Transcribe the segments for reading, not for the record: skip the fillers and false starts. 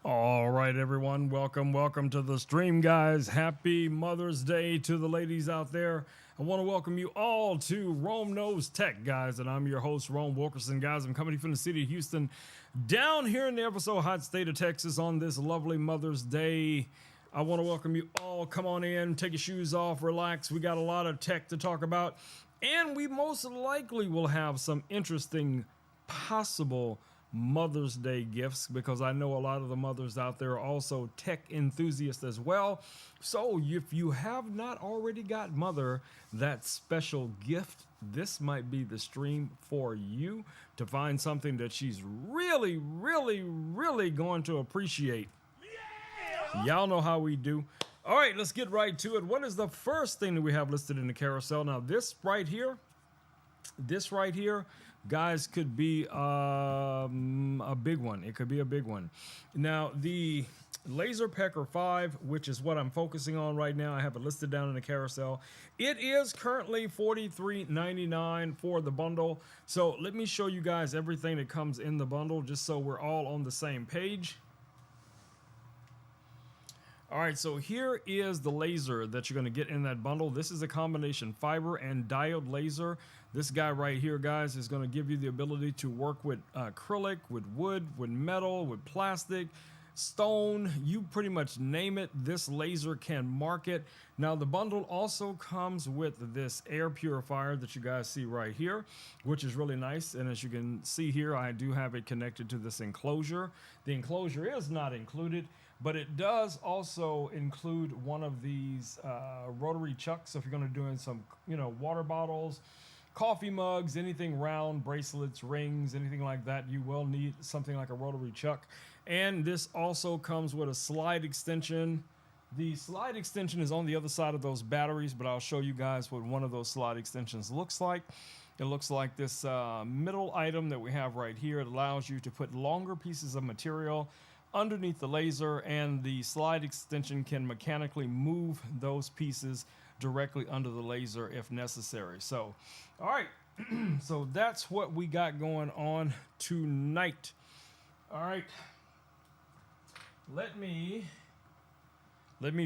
All right, everyone. Welcome to the stream, guys. Happy Mother's Day to the ladies out there. I want to welcome you all to Rome Knows Tech, guys, and I'm your host, Rome Wilkerson, guys. I'm coming from the city of Houston, down here in the ever so hot state of Texas on this lovely Mother's Day. I want to welcome you all. Come on in, take your shoes off, relax. We got a lot of tech to talk about, and we most likely will have some interesting possible Mother's Day gifts because I know a lot of the mothers out there are also tech enthusiasts as well. So if you have not already got mother that special gift, this might be the stream for you to find something that she's really going to appreciate. Y'all know how we do. All right, let's get right to it. What is the first thing that we have listed in the carousel? Now, this right here, guys, could be a big one. It could be a big one. Now, the Laser Pecker 5, which is what I'm focusing on right now, I have it listed down in the carousel. It is currently $43.99 for the bundle. So let me show you guys everything that comes in the bundle just so we're all on the same page. All right, so here is the laser that you're going to get in that bundle. This is a combination fiber and diode laser. This guy right here, guys, is going to give you the ability to work with acrylic, with wood, with metal, with plastic, stone, you pretty much name it. This laser can mark it. Now, the bundle also comes with this air purifier that you guys see right here, which is really nice. And as you can see here, I do have it connected to this enclosure. The enclosure is not included, but it does also include one of these rotary chucks. So if you're going to do some, water bottles, coffee mugs, anything round, bracelets, rings, anything like that, you will need something like a rotary chuck. And this also comes with a slide extension. The slide extension is on the other side of those batteries, but I'll show you guys what one of those slide extensions looks like. It looks like this middle item that we have right here. It allows you to put longer pieces of material underneath the laser, and the slide extension can mechanically move those pieces directly under the laser if necessary. So, all right, so that's what we got going on tonight. All right, let me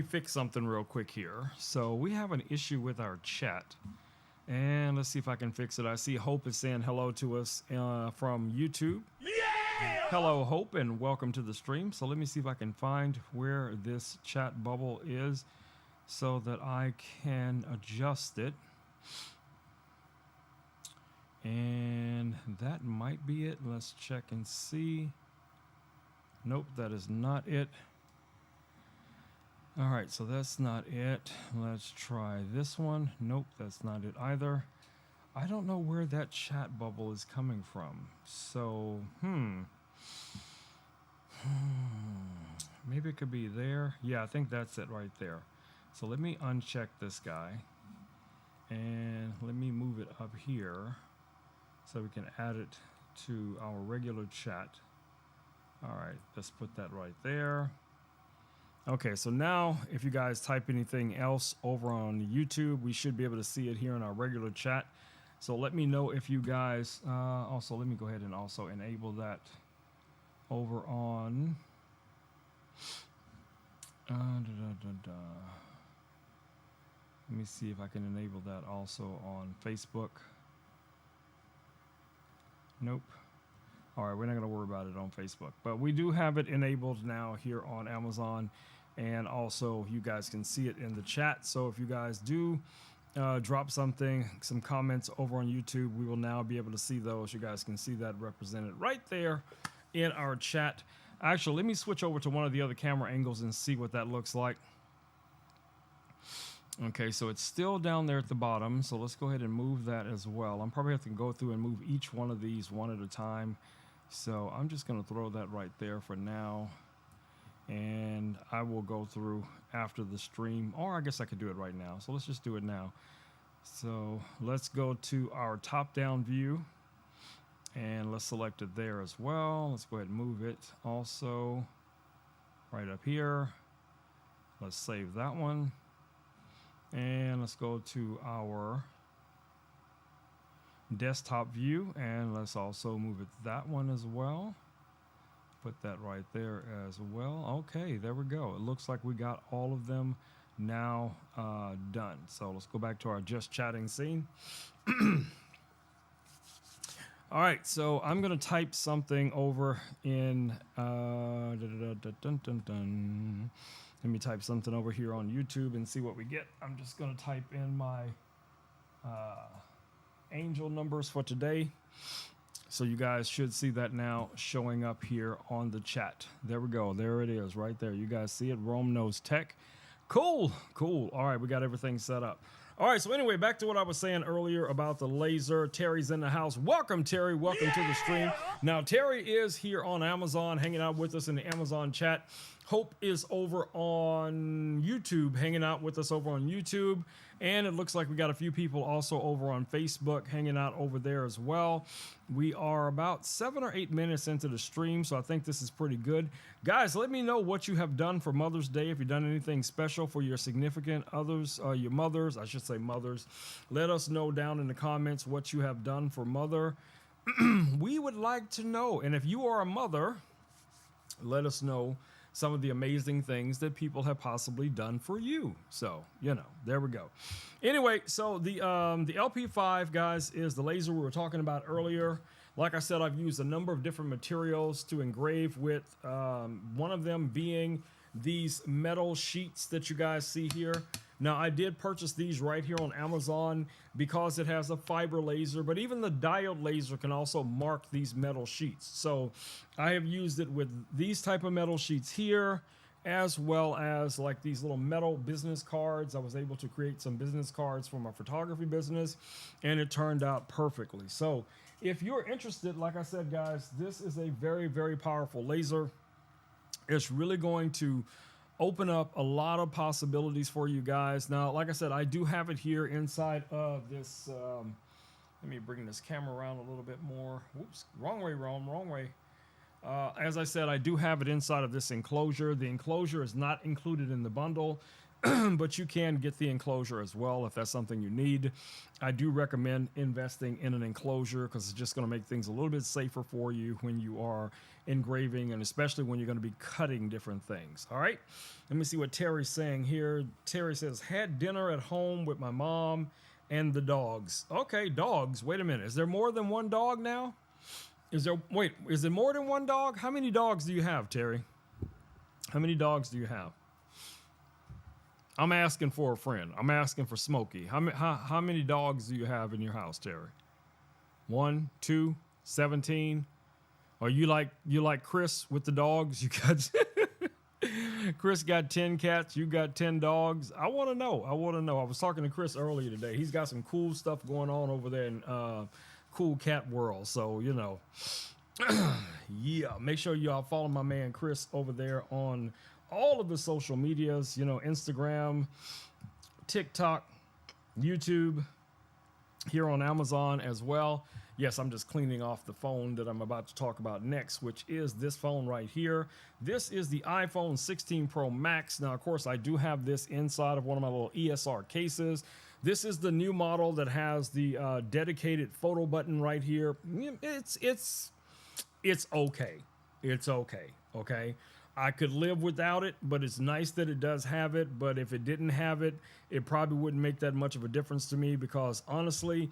fix something real quick here. So we have an issue with our chat, and let's see if I can fix it. I see Hope is saying hello to us from YouTube. Hello, Hope, and welcome to the stream. So let me see if I can find where this chat bubble is so that I can adjust it. And that might be it. Let's check and see. Nope, that is not it. All right, so that's not it. Let's try this one. Nope, that's not it either. I don't know where that chat bubble is coming from. So, maybe it could be there. Yeah, I think that's it right there. So let me uncheck this guy and let me move it up here so we can add it to our regular chat. All right, let's put that right there. Okay, so now if you guys type anything else over on YouTube, we should be able to see it here in our regular chat. So let me know if you guys, also let me go ahead and also enable that over on, let me see if I can enable that also on Facebook. Nope. All right, we're not going to worry about it on Facebook, but we do have it enabled now here on Amazon, and also you guys can see it in the chat. So if you guys do drop some comments over on YouTube, we will now be able to see those. You guys can see that represented right there in our chat. Actually, let me switch over to one of the other camera angles and see what that looks like. Okay, so it's still down there at the bottom, so let's go ahead and move that as well. I'm probably have to go through and move each one of these one at a time. So I'm just going to throw that right there for now, and I will go through after the stream, or I guess I could do it right now. So let's just do it now. So let's go to our top-down view, and let's select it there as well. Let's go ahead and move it also right up here. Let's save that one, and let's go to our desktop view, and let's also move it that one as well. put that right there as well. Okay, there we go. It looks like we got all of them now done. So let's go back to our just chatting scene. All right, so I'm going to type something over in... Let me type something over here on YouTube and see what we get. I'm just going to type in my angel numbers for today. So you guys should see that now showing up here on the chat. There we go. There it is right there. You guys see it? Rome Knows Tech. Cool. Cool. All right, we got everything set up. All right, so anyway, back to what I was saying earlier about the laser. Terry's in the house. Welcome, Terry. Welcome to the stream. Now, Terry is here on Amazon, hanging out with us in the Amazon chat. Hope is over on YouTube, hanging out with us over on YouTube. And it looks like we got a few people also over on Facebook hanging out over there as well. We are about 7 or 8 minutes into the stream, so I think this is pretty good. Guys, let me know what you have done for Mother's Day. If you've done anything special for your significant others, your mothers, I should say mothers. Let us know down in the comments what you have done for Mother. We would like to know. And if you are a mother, let us know some of the amazing things that people have possibly done for you. So, you know, there we go. Anyway, so the LP5, guys, is the laser we were talking about earlier. Like I said, I've used a number of different materials to engrave with, one of them being these metal sheets that you guys see here. Now, I did purchase these right here on Amazon because it has a fiber laser, but even the diode laser can also mark these metal sheets. So I have used it with these type of metal sheets here, as well as like these little metal business cards. I was able to create some business cards for my photography business, and it turned out perfectly. So if you're interested, like I said, guys, this is a very, very powerful laser. It's really going to open up a lot of possibilities for you guys. Now, like I said, I do have it here inside of this. Let me bring this camera around a little bit more. Whoops, wrong way, wrong way. As I said, I do have it inside of this enclosure. The enclosure is not included in the bundle, but you can get the enclosure as well if that's something you need. I do recommend investing in an enclosure because it's just going to make things a little bit safer for you when you are engraving, and especially when you're going to be cutting different things. All right, let me see what Terry's saying here. Terry says, had dinner at home with my mom and the dogs. Okay, dogs. Wait a minute. Is there more than one dog now? Is there more than one dog? How many dogs do you have, Terry? How many dogs do you have? I'm asking for a friend. I'm asking for Smokey. How many dogs do you have in your house, Terry? 1, 2, 17. Or you like Chris with the dogs? You got Chris got 10 cats. You got 10 dogs. I want to know. I was talking to Chris earlier today. He's got some cool stuff going on over there in Cool Cat World. So, you know, yeah, make sure y'all follow my man Chris over there on all of the social medias, you know, Instagram, TikTok, YouTube, here on Amazon as well. Yes, I'm just cleaning off the phone that I'm about to talk about next, which is this phone right here. This is the iPhone 16 Pro Max. Now, of course, I do have this inside of one of my little ESR cases. This is the new model that has the dedicated photo button right here. It's okay. It's okay. Okay. I could live without it, but it's nice that it does have it. But if it didn't have it, it probably wouldn't make that much of a difference to me, because honestly,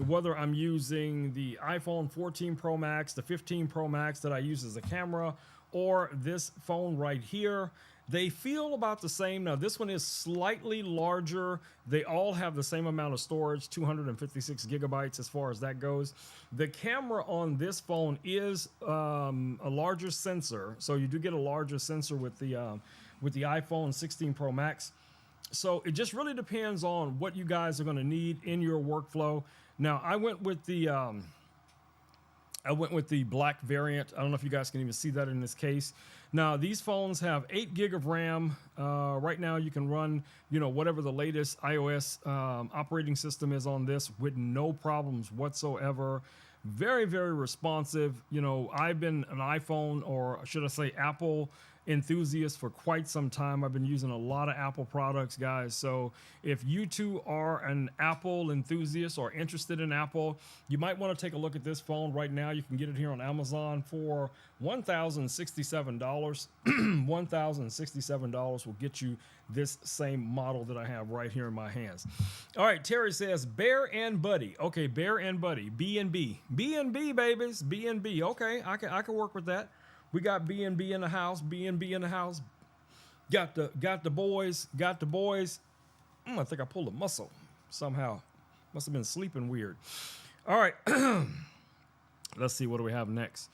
whether I'm using the iPhone 14 Pro Max, the 15 Pro Max that I use as a camera, or this phone right here, they feel about the same. Now, this one is slightly larger. They all have the same amount of storage, 256 gigabytes as far as that goes. The camera on this phone is a larger sensor. So you do get a larger sensor with the iPhone 16 Pro Max. So it just really depends on what you guys are going to need in your workflow. Now, I went with the black variant. I don't know if you guys can even see that in this case. Now, these phones have 8 gig of RAM. Right now, you can run, you know, whatever the latest iOS operating system is on this with no problems whatsoever. Very, very responsive. You know, I've been an iPhone, or should I say Apple enthusiast for quite some time. I've been using a lot of Apple products, guys. So if you two are an Apple enthusiast or interested in Apple, you might want to take a look at this phone right now. You can get it here on Amazon for $1,067. $1,067 will get you this same model that I have right here in my hands. All right, Terry says Bear and Buddy. Okay, Bear and Buddy, B&B. B&B, babies, B&B. Okay, I can work with that. We got B&B in the house, B&B in the house. Got the boys. I think I pulled a muscle somehow. Must have been sleeping weird. All right, let's see, what do we have next?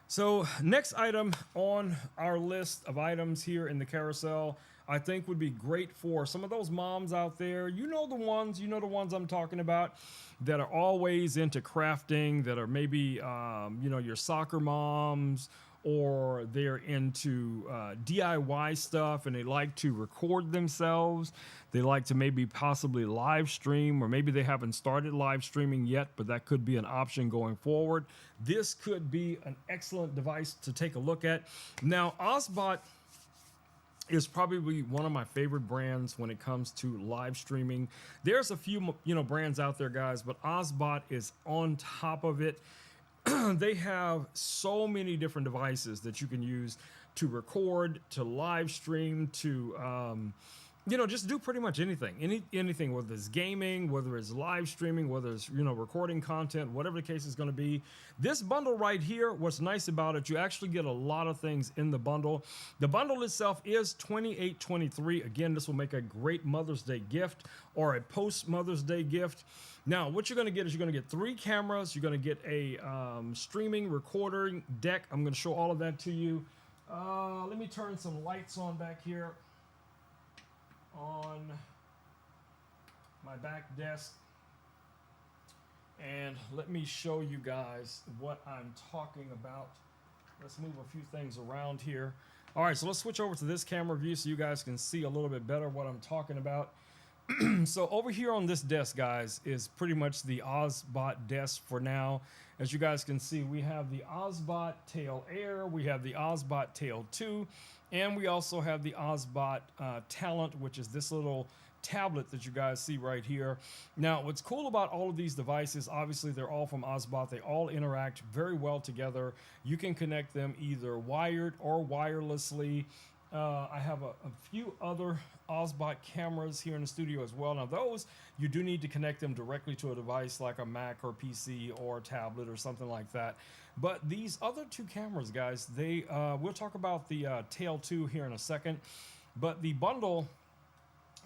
So next item on our list of items here in the carousel, I think would be great for some of those moms out there. You know the ones I'm talking about, that are always into crafting, that are maybe, your soccer moms, or they're into DIY stuff and they like to record themselves. They like to maybe possibly live stream, or maybe they haven't started live streaming yet, but that could be an option going forward. This could be an excellent device to take a look at. Now, Ozbot is probably one of my favorite brands when it comes to live streaming. There's a few, brands out there, guys, but Ozbot is on top of it. They have so many different devices that you can use to record, to live stream, to just do pretty much anything. Anything, whether it's gaming, whether it's live streaming, whether it's recording content, whatever the case is going to be. This bundle right here, what's nice about it, you actually get a lot of things in the bundle. The bundle itself is $28.23. Again, this will make a great Mother's Day gift or a post Mother's Day gift. Now, what you're going to get is you're going to get 3 cameras. You're going to get a streaming recording deck. I'm going to show all of that to you. Let me turn some lights on back here on my back desk, and let me show you guys what I'm talking about. Let's move a few things around here. All right, so let's switch over to this camera view so you guys can see a little bit better what I'm talking about. So over here on this desk, guys, is pretty much the Ozbot desk for now. As you guys can see, we have the Ozbot Tail Air, we have the Ozbot Tail 2, and we also have the Ozbot Talent, which is this little tablet that you guys see right here. Now, what's cool about all of these devices, obviously they're all from Ozbot. They all interact very well together. You can connect them either wired or wirelessly. I have a few other Ozbot cameras here in the studio as well. Now those, you do need to connect them directly to a device like a Mac or PC or tablet or something like that. But these other 2 cameras, guys, we'll talk about the Tail 2 here in a second. But the bundle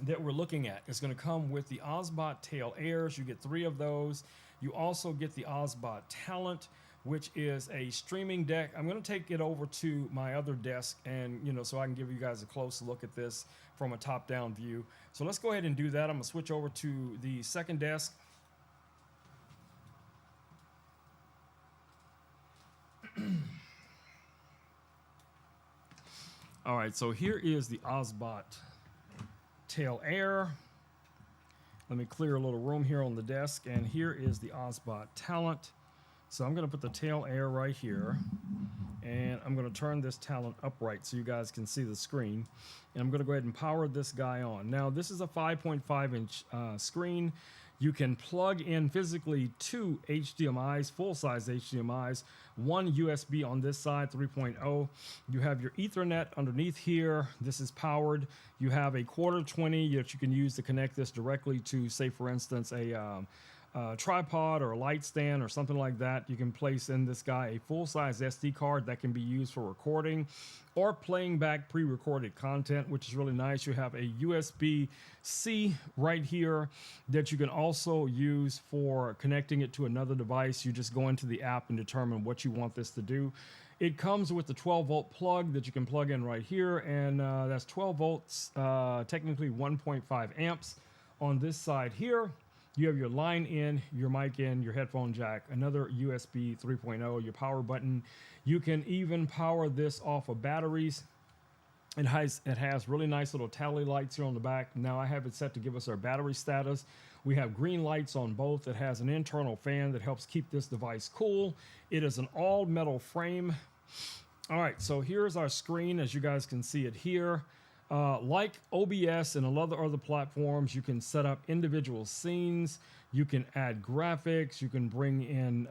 that we're looking at is going to come with the Ozbot Tail Airs. You get 3 of those. You also get the Ozbot Talent, which is a streaming deck. I'm going to take it over to my other desk and, so I can give you guys a close look at this from a top-down view. So let's go ahead and do that. I'm going to switch over to the second desk. All right, so here is the Ozbot Tail Air. Let me clear a little room here on the desk, and here is the Ozbot Talent. So I'm going to put the Tail Air right here, and I'm going to turn this Talent upright so you guys can see the screen. And I'm going to go ahead and power this guy on. Now, this is a 5.5-inch screen. You can plug in physically 2 HDMIs, full-size HDMIs, 1 USB on this side, 3.0. You have your Ethernet underneath here. This is powered. You have a quarter 20 that you can use to connect this directly to, say, for instance, a tripod or a light stand or something like that. You can place in this guy a full-size SD card that can be used for recording or playing back pre-recorded content, which is really nice. You have a USB-C right here that you can also use for connecting it to another device. You just go into the app and determine what you want this to do. It comes with the 12-volt plug that you can plug in right here, and that's 12 volts, technically 1.5 amps. On this side here, you have your line in, your mic in, your headphone jack, another USB 3.0, your power button. You can even power this off of batteries. It has really nice little tally lights here on the back. Now I have it set to give us our battery status. We have green lights on both. It has an internal fan that helps keep this device cool. It is an all metal frame. All right, so here's our screen as you guys can see it here. Like OBS and a lot of other platforms, you can set up individual scenes. You can add graphics. You can bring in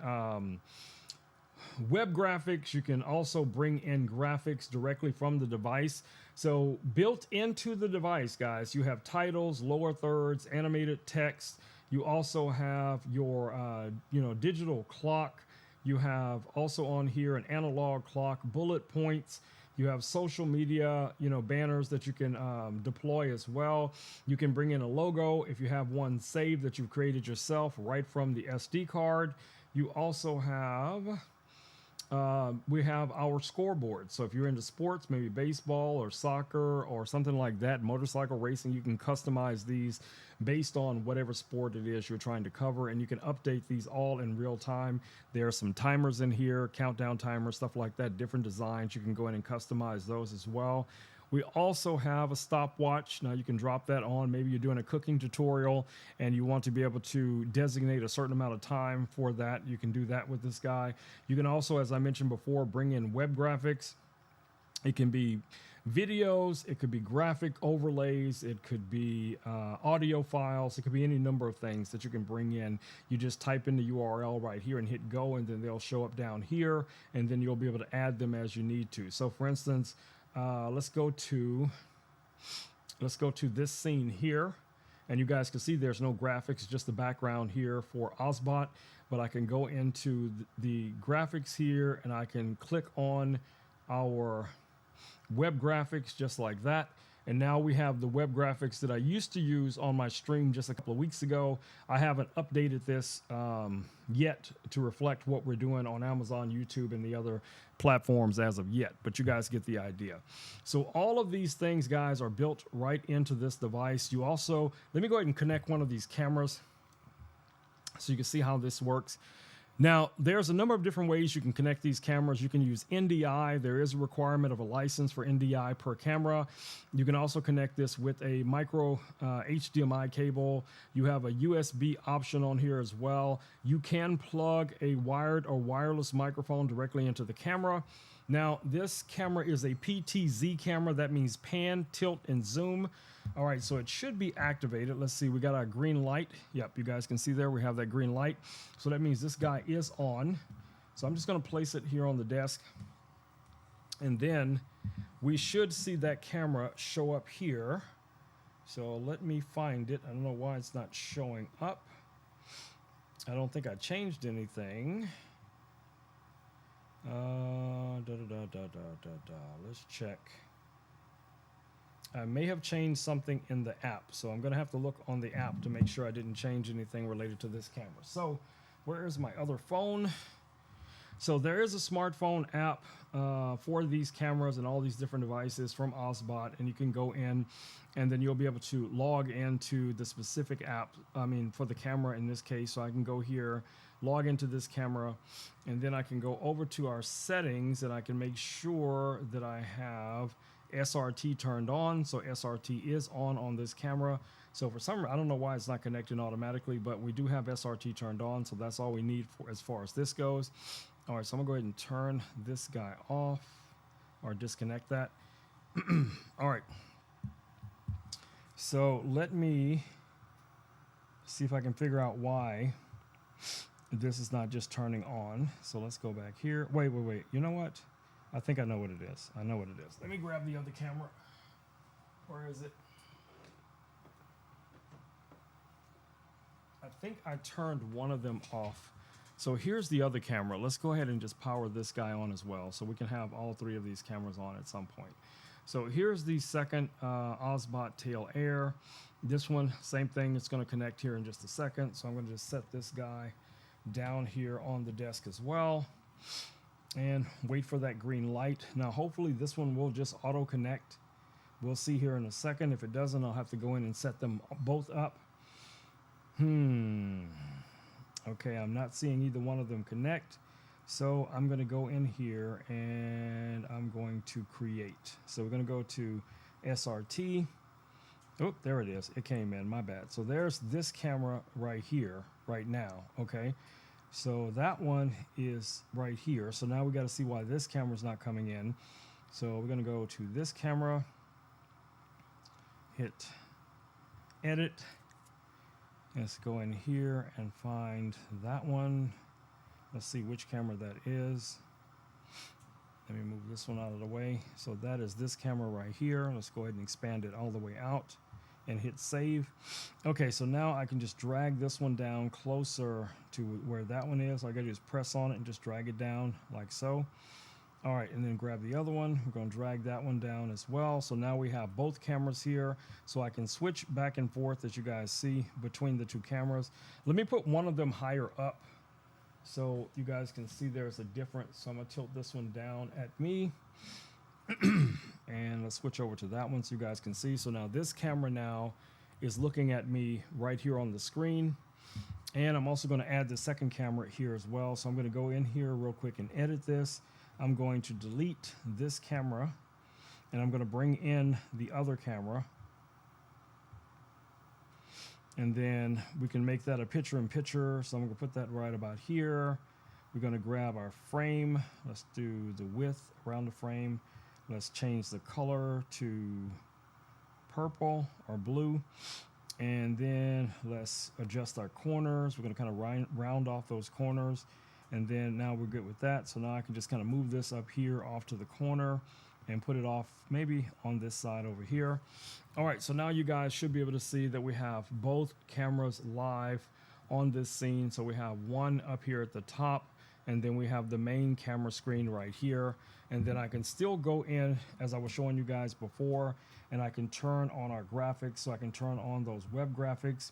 web graphics. You can also bring in graphics directly from the device. So built into the device, guys, you have titles, lower thirds, animated text. You also have your digital clock. You have also on here an analog clock, bullet points. You have social media, banners that you can deploy as well. You can bring in a logo if you have one saved that you've created yourself right from the SD card. You also have, we have our scoreboard. So if you're into sports, maybe baseball or soccer or something like that, motorcycle racing, you can customize these based on whatever sport it is you're trying to cover, and you can update these all in real time. There are some timers in here, countdown timers, stuff like that, different designs. You can go in and customize those as well. We also have a stopwatch. Now you can drop that on. Maybe you're doing a cooking tutorial and you want to be able to designate a certain amount of time for that. You can do that with this guy. You can also, as I mentioned before, bring in web graphics. It can be videos, it could be graphic overlays, it could be audio files, it could be any number of things that you can bring in. You just type in the URL right here and hit go, and then they'll show up down here, and then you'll be able to add them as you need to. So for instance, let's go to this scene here, and you guys can see there's no graphics, just the background here for Ozbot, but I can go into the graphics here and I can click on our web graphics just like that, and now we have the web graphics that I used to use on my stream just a couple of weeks ago. I haven't updated this yet to reflect what we're doing on Amazon, YouTube, and the other platforms as of yet, but you guys get the idea. So all of these things, guys, are built right into this device. You also, let me go ahead and connect one of these cameras so you can see how this works. Now, there's a number of different ways you can connect these cameras. You can use NDI. There is a requirement of a license for NDI per camera. You can also connect this with a micro HDMI cable. You have a USB option on here as well. You can plug a wired or wireless microphone directly into the camera. Now, this camera is a PTZ camera. That means pan, tilt, and zoom. All right, so it should be activated. Let's see, we got our green light. Yep, you guys can see there, we have that green light. So that means this guy is on. So I'm just gonna place it here on the desk. And then we should see that camera show up here. So let me find it. I don't know why it's not showing up. I don't think I changed anything. Let's check. I may have changed something in the app, so I'm gonna have to look on the app to make sure I didn't change anything related to this camera. So where is my other phone? So there is a smartphone app for these cameras and all these different devices from Ozbot, and you can go in and then you'll be able to log into the specific app, for the camera in this case. So I can go here, log into this camera, and then I can go over to our settings and I can make sure that I have SRT turned on. So SRT is on this camera. So for some reason, I don't know why it's not connecting automatically, but we do have SRT turned on. So that's all we need for as far as this goes. All right, so I'm gonna go ahead and turn this guy off or disconnect that. All right. So let me see if I can figure out why this is not just turning on. So let's go back here. Wait. You know what? I think I know what it is. I know what it is. Let me grab the other camera. Where is it? I think I turned one of them off. So here's the other camera. Let's go ahead and just power this guy on as well, so we can have all three of these cameras on at some point. So here's the second Ozbot Tail Air. This one, same thing. It's going to connect here in just a second. So I'm going to just set this guy down here on the desk as well and wait for that green light. Now, hopefully this one will just auto connect. We'll see here in a second. If it doesn't, I'll have to go in and set them both up. Okay, I'm not seeing either one of them connect. So I'm going to go in here and I'm going to create. So we're going to go to SRT. Oh, there it is. It came in, my bad. So there's this camera right here, right now, okay? So that one is right here. So now we got to see why this camera's not coming in. So we're going to go to this camera, hit edit. Let's go in here and find that one. Let's see which camera that is. Let me move this one out of the way. So that is this camera right here. Let's go ahead and expand it all the way out and hit save. Okay, so now I can just drag this one down closer to where that one is. All I gotta do is press on it and just drag it down like so. All right, and then grab the other one. We're gonna drag that one down as well. So now we have both cameras here, so I can switch back and forth, as you guys see, between the two cameras. Let me put one of them higher up so you guys can see there's a difference. So I'm gonna tilt this one down at me. And let's switch over to that one so you guys can see. So now this camera now is looking at me right here on the screen. And I'm also going to add the second camera here as well. So I'm going to go in here real quick and edit this. I'm going to delete this camera and I'm going to bring in the other camera. And then we can make that a picture-in-picture. So I'm going to put that right about here. We're going to grab our frame. Let's do the width around the frame. Let's change the color to purple or blue. And then let's adjust our corners. We're going to kind of round off those corners. And then now we're good with that. So now I can just kind of move this up here off to the corner and put it off maybe on this side over here. All right, so now you guys should be able to see that we have both cameras live on this scene. So we have one up here at the top, and then we have the main camera screen right here. And then I can still go in, as I was showing you guys before, and I can turn on our graphics. So I can turn on those web graphics.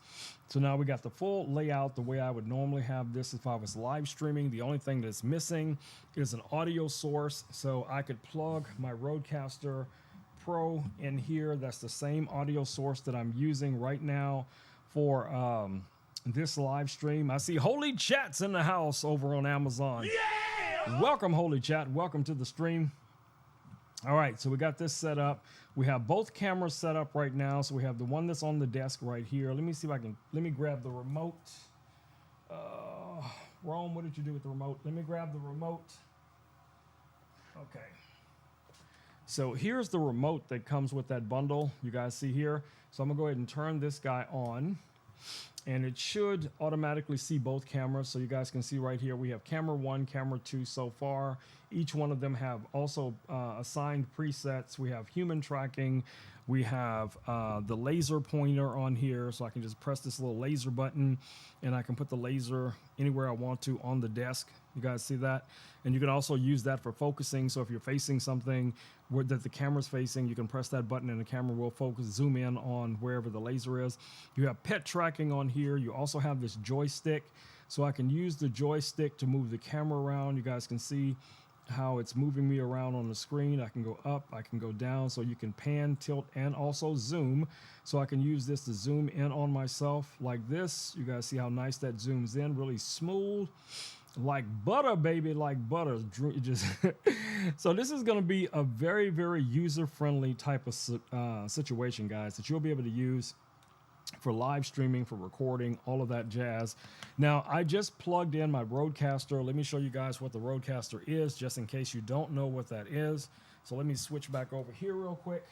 So now we got the full layout the way I would normally have this if I was live streaming. The only thing that's missing is an audio source. So I could plug my Rodecaster Pro in here. That's the same audio source that I'm using right now for this live stream. I see Holy Chat's in the house over on Amazon. Yeah! Welcome, Holy Chat. Welcome to the stream. All right, so we got this set up. We have both cameras set up right now. So we have the one that's on the desk right here. Let me see if I can, let me grab the remote. Rome, what did you do with the remote? Let me grab the remote. Okay. So here's the remote that comes with that bundle. You guys see here. So I'm gonna go ahead and turn this guy on. And it should automatically see both cameras. So you guys can see right here, we have camera 1, camera 2 so far. Each one of them have also assigned presets. We have human tracking. We have the laser pointer on here. So I can just press this little laser button and I can put the laser anywhere I want to on the desk. You guys see that? And you can also use that for focusing. So if you're facing something that the camera's facing, you can press that button and the camera will focus, zoom in on wherever the laser is. You have pet tracking on here. You also have this joystick. So I can use the joystick to move the camera around. You guys can see how it's moving me around on the screen. I can go up, I can go down, so you can pan, tilt, and also zoom. So I can use this to zoom in on myself like this. You guys see how nice that zooms in, really smooth. Like butter, baby, like butter. Just so this is going to be a very, very user-friendly type of situation, guys, that you'll be able to use for live streaming, for recording, all of that jazz. Now, I just plugged in my Rodecaster. Let me show you guys what the Rodecaster is, just in case you don't know what that is. So let me switch back over here real quick.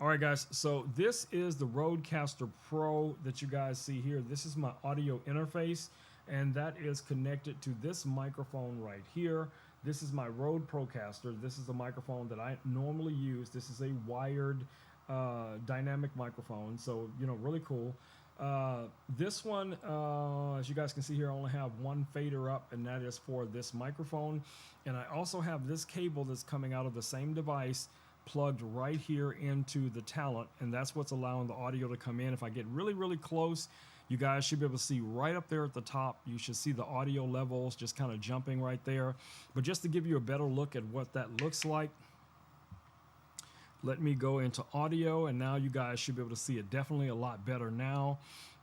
All right, guys, so this is the Rodecaster Pro that you guys see here. This is my audio interface, and that is connected to this microphone right here. This is my Rode Procaster. This is the microphone that I normally use. This is a wired dynamic microphone, so, you know, really cool. This one, as you guys can see here, I only have one fader up, and that is for this microphone. And I also have this cable that's coming out of the same device plugged right here into the talent, and that's what's allowing the audio to come in. If I get really, really close, you guys should be able to see right up there at the top. You should see the audio levels just kind of jumping right there. But just to give you a better look at what that looks like, let me go into audio, and now you guys should be able to see it definitely a lot better now.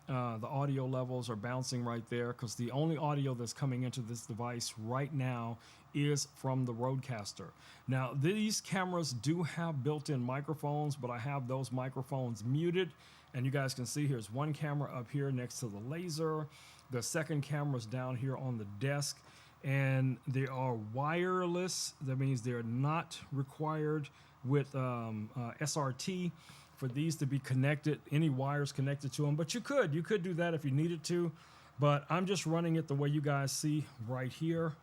The audio levels are bouncing right there because the only audio that's coming into this device right now is from the Rodecaster. Now, these cameras do have built-in microphones, but I have those microphones muted, And you guys can see here's one camera up here next to the laser. The second camera is down here on the desk, and they are wireless. That means they're not required with SRT for these to be connected, any wires connected to them. But you could do that if you needed to, but I'm just running it the way you guys see right here.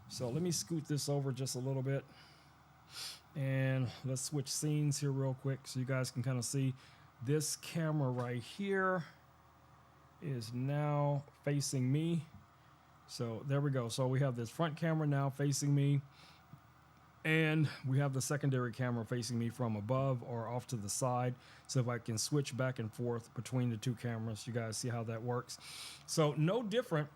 So let me scoot this over just a little bit, and let's switch scenes here real quick so you guys can kind of see. This camera right here is now facing me. So there we go. So we have this front camera now facing me, and we have the secondary camera facing me from above or off to the side. So if I can switch back and forth between the two cameras, you guys see how that works. So no different,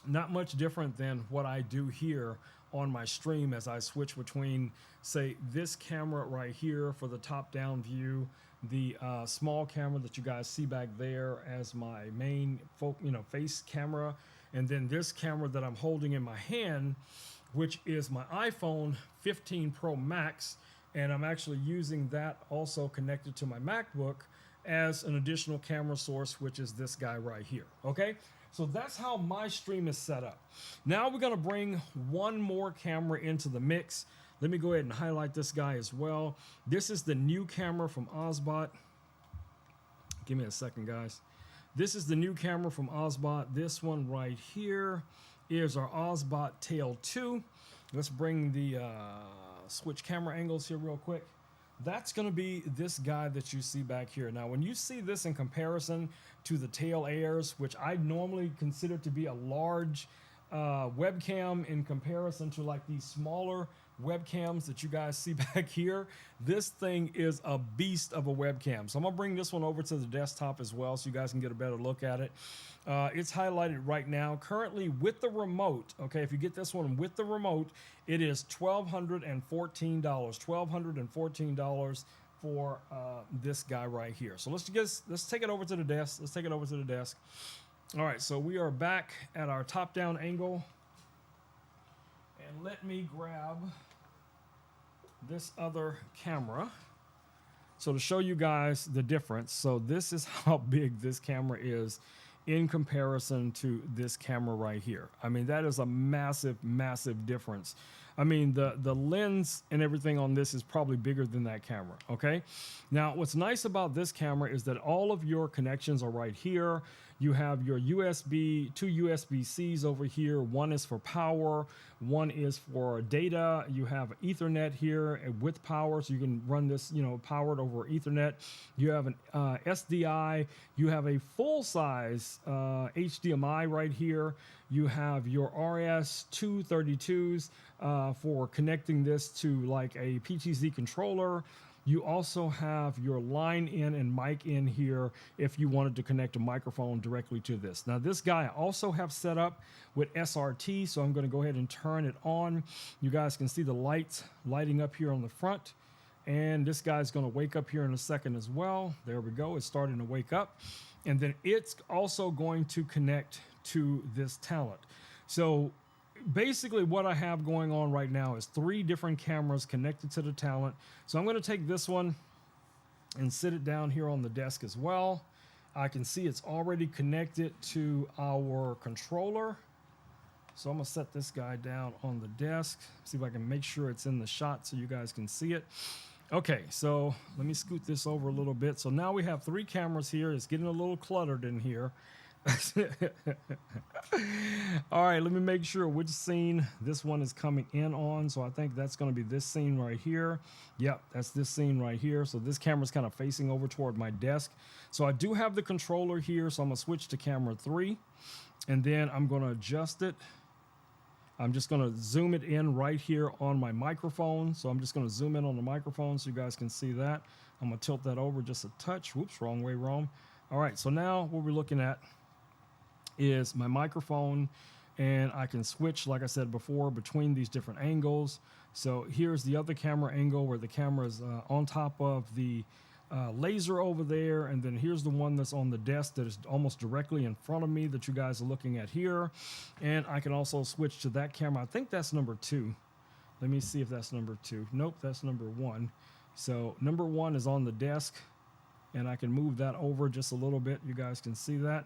not much different than what I do here on my stream as I switch between, say, this camera right here for the top-down view, the small camera that you guys see back there as my main face camera, and then this camera that I'm holding in my hand, which is my iPhone 15 Pro Max, and I'm actually using that also connected to my MacBook as an additional camera source, which is this guy right here. Okay, so that's how my stream is set up. Now we're gonna bring one more camera into the mix. Let me go ahead and highlight this guy as well. This is the new camera from Ozbot. Give me a second, guys. This is the new camera from Ozbot. This one right here is our Ozbot Tail 2. Let's bring the switch camera angles here real quick. That's going to be this guy that you see back here. Now, when you see this in comparison to the Tail Airs, which I normally consider to be a large webcam in comparison to like these smaller webcams that you guys see back here, this thing is a beast of a webcam. So I'm gonna bring this one over to the desktop as well so you guys can get a better look at it. It's highlighted right now currently with the remote. Okay, if you get this one with the remote, it is $1,214 for this guy right here. So let's take it over to the desk. Let's take it over to the desk. All right, so we are back at our top-down angle, and let me grab this other camera. So to show you guys the difference, so this is how big this camera is in comparison to this camera right here. I mean, that is a massive, massive difference. I mean, the lens and everything on this is probably bigger than that camera, okay? Now, what's nice about this camera is that all of your connections are right here. You have your two USB-Cs over here. One is for power, one is for data. You have Ethernet here with power, so you can run this, powered over Ethernet. You have an SDI. You have a full-size HDMI right here. You have your RS-232s for connecting this to like a PTZ controller. You also have your line in and mic in here if you wanted to connect a microphone directly to this. Now, this guy I also have set up with SRT, so I'm going to go ahead and turn it on. You guys can see the lights lighting up here on the front. And this guy's going to wake up here in a second as well. There we go. It's starting to wake up. And then it's also going to connect to this talent. So basically what I have going on right now is 3 different cameras connected to the talent. So I'm going to take this one and sit it down here on the desk as well. I can see it's already connected to our controller. So I'm going to set this guy down on the desk, see if I can make sure it's in the shot so you guys can see it. Okay, so let me scoot this over a little bit. So now we have 3 cameras here. It's getting a little cluttered in here. All right, let me make sure which scene this one is coming in on. So I think that's going to be this scene right here. Yep, that's this scene right here. So this camera's kind of facing over toward my desk. So I do have the controller here, so I'm going to switch to camera 3, and then I'm going to adjust it. I'm just going to zoom it in right here on my microphone. So I'm just going to zoom in on the microphone so you guys can see that. I'm going to tilt that over just a touch. Whoops, wrong way, wrong. All right, so now what we're looking at is my microphone, and I can switch, like I said before, between these different angles. So here's the other camera angle where the camera is on top of the laser over there, and then here's the one that's on the desk that is almost directly in front of me that you guys are looking at here. And I can also switch to that camera. I think that's number 2. Let me see if that's number 2. Nope, that's number 1. So number 1 is on the desk. and I can move that over just a little bit. You guys can see that.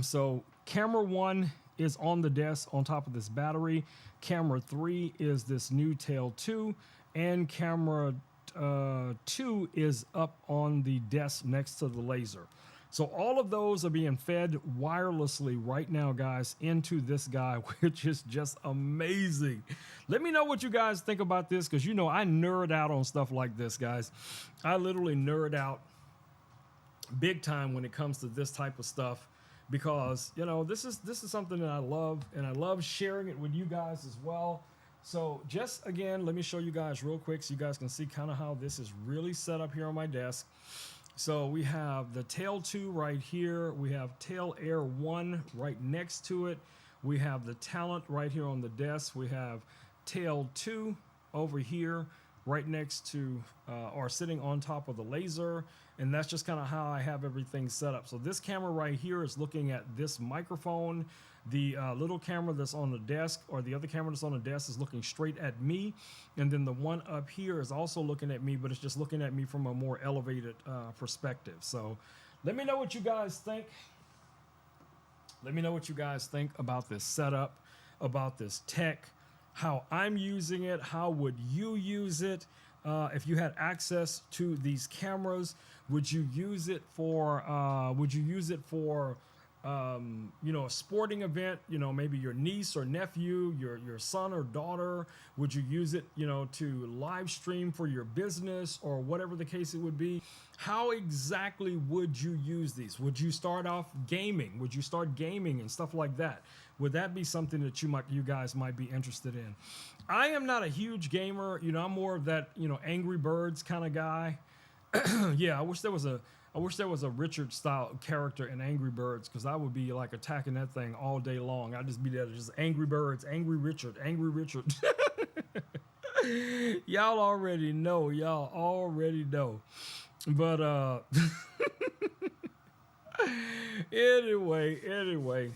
So camera 1 is on the desk on top of this battery. Camera 3 is this new Tail 2, and camera 2 is up on the desk next to the laser. So all of those are being fed wirelessly right now, guys, into this guy, which is just amazing. Let me know what you guys think about this, because you know I nerd out on stuff like this, guys. I literally nerd out big time when it comes to this type of stuff, because you know this is something that I love, and I love sharing it with you guys as well. So just again, let me show you guys real quick so you guys can see kind of how this is really set up here on my desk. So we have the Tail 2 right here. We have Tail Air 1 right next to it. We have the Talent right here on the desk. We have Tail 2 over here right next to or sitting on top of the laser. And that's just kind of how I have everything set up. So this camera right here is looking at this microphone. The little camera that's on the desk, or the other camera that's on the desk, is looking straight at me. And then the one up here is also looking at me, but it's just looking at me from a more elevated perspective. So let me know what you guys think. Let me know what you guys think about this setup, about this tech, how I'm using it. How would you use it? If you had access to these cameras, would you use it for you know, a sporting event, you know, maybe your niece or nephew, your son or daughter? Would you use it, you know, to live stream for your business or whatever the case it would be? How exactly would you use these? Would you start off gaming? Would you start gaming and stuff like that? Would that be something that you guys might be interested in? I am not a huge gamer. You know, I'm more of that, you know, Angry Birds kind of guy. Yeah, I wish there was a Richard style character in Angry Birds, because I would be like attacking that thing all day long. I'd just be there, just Angry Birds, Angry Richard, Angry Richard. Y'all already know. But anyway.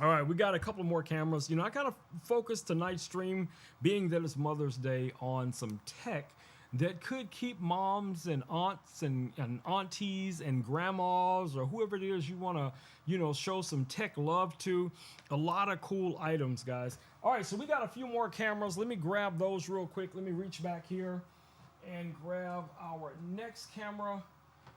All right, we got a couple more cameras. You know, I kind of focused tonight's stream, being that it's Mother's Day, on some tech that could keep moms and aunts and aunties and grandmas, or whoever it is you want to, you know, show some tech love to. A lot of cool items, guys. All right, so we got a few more cameras. Let me grab those real quick. Let me reach back here and grab our next camera.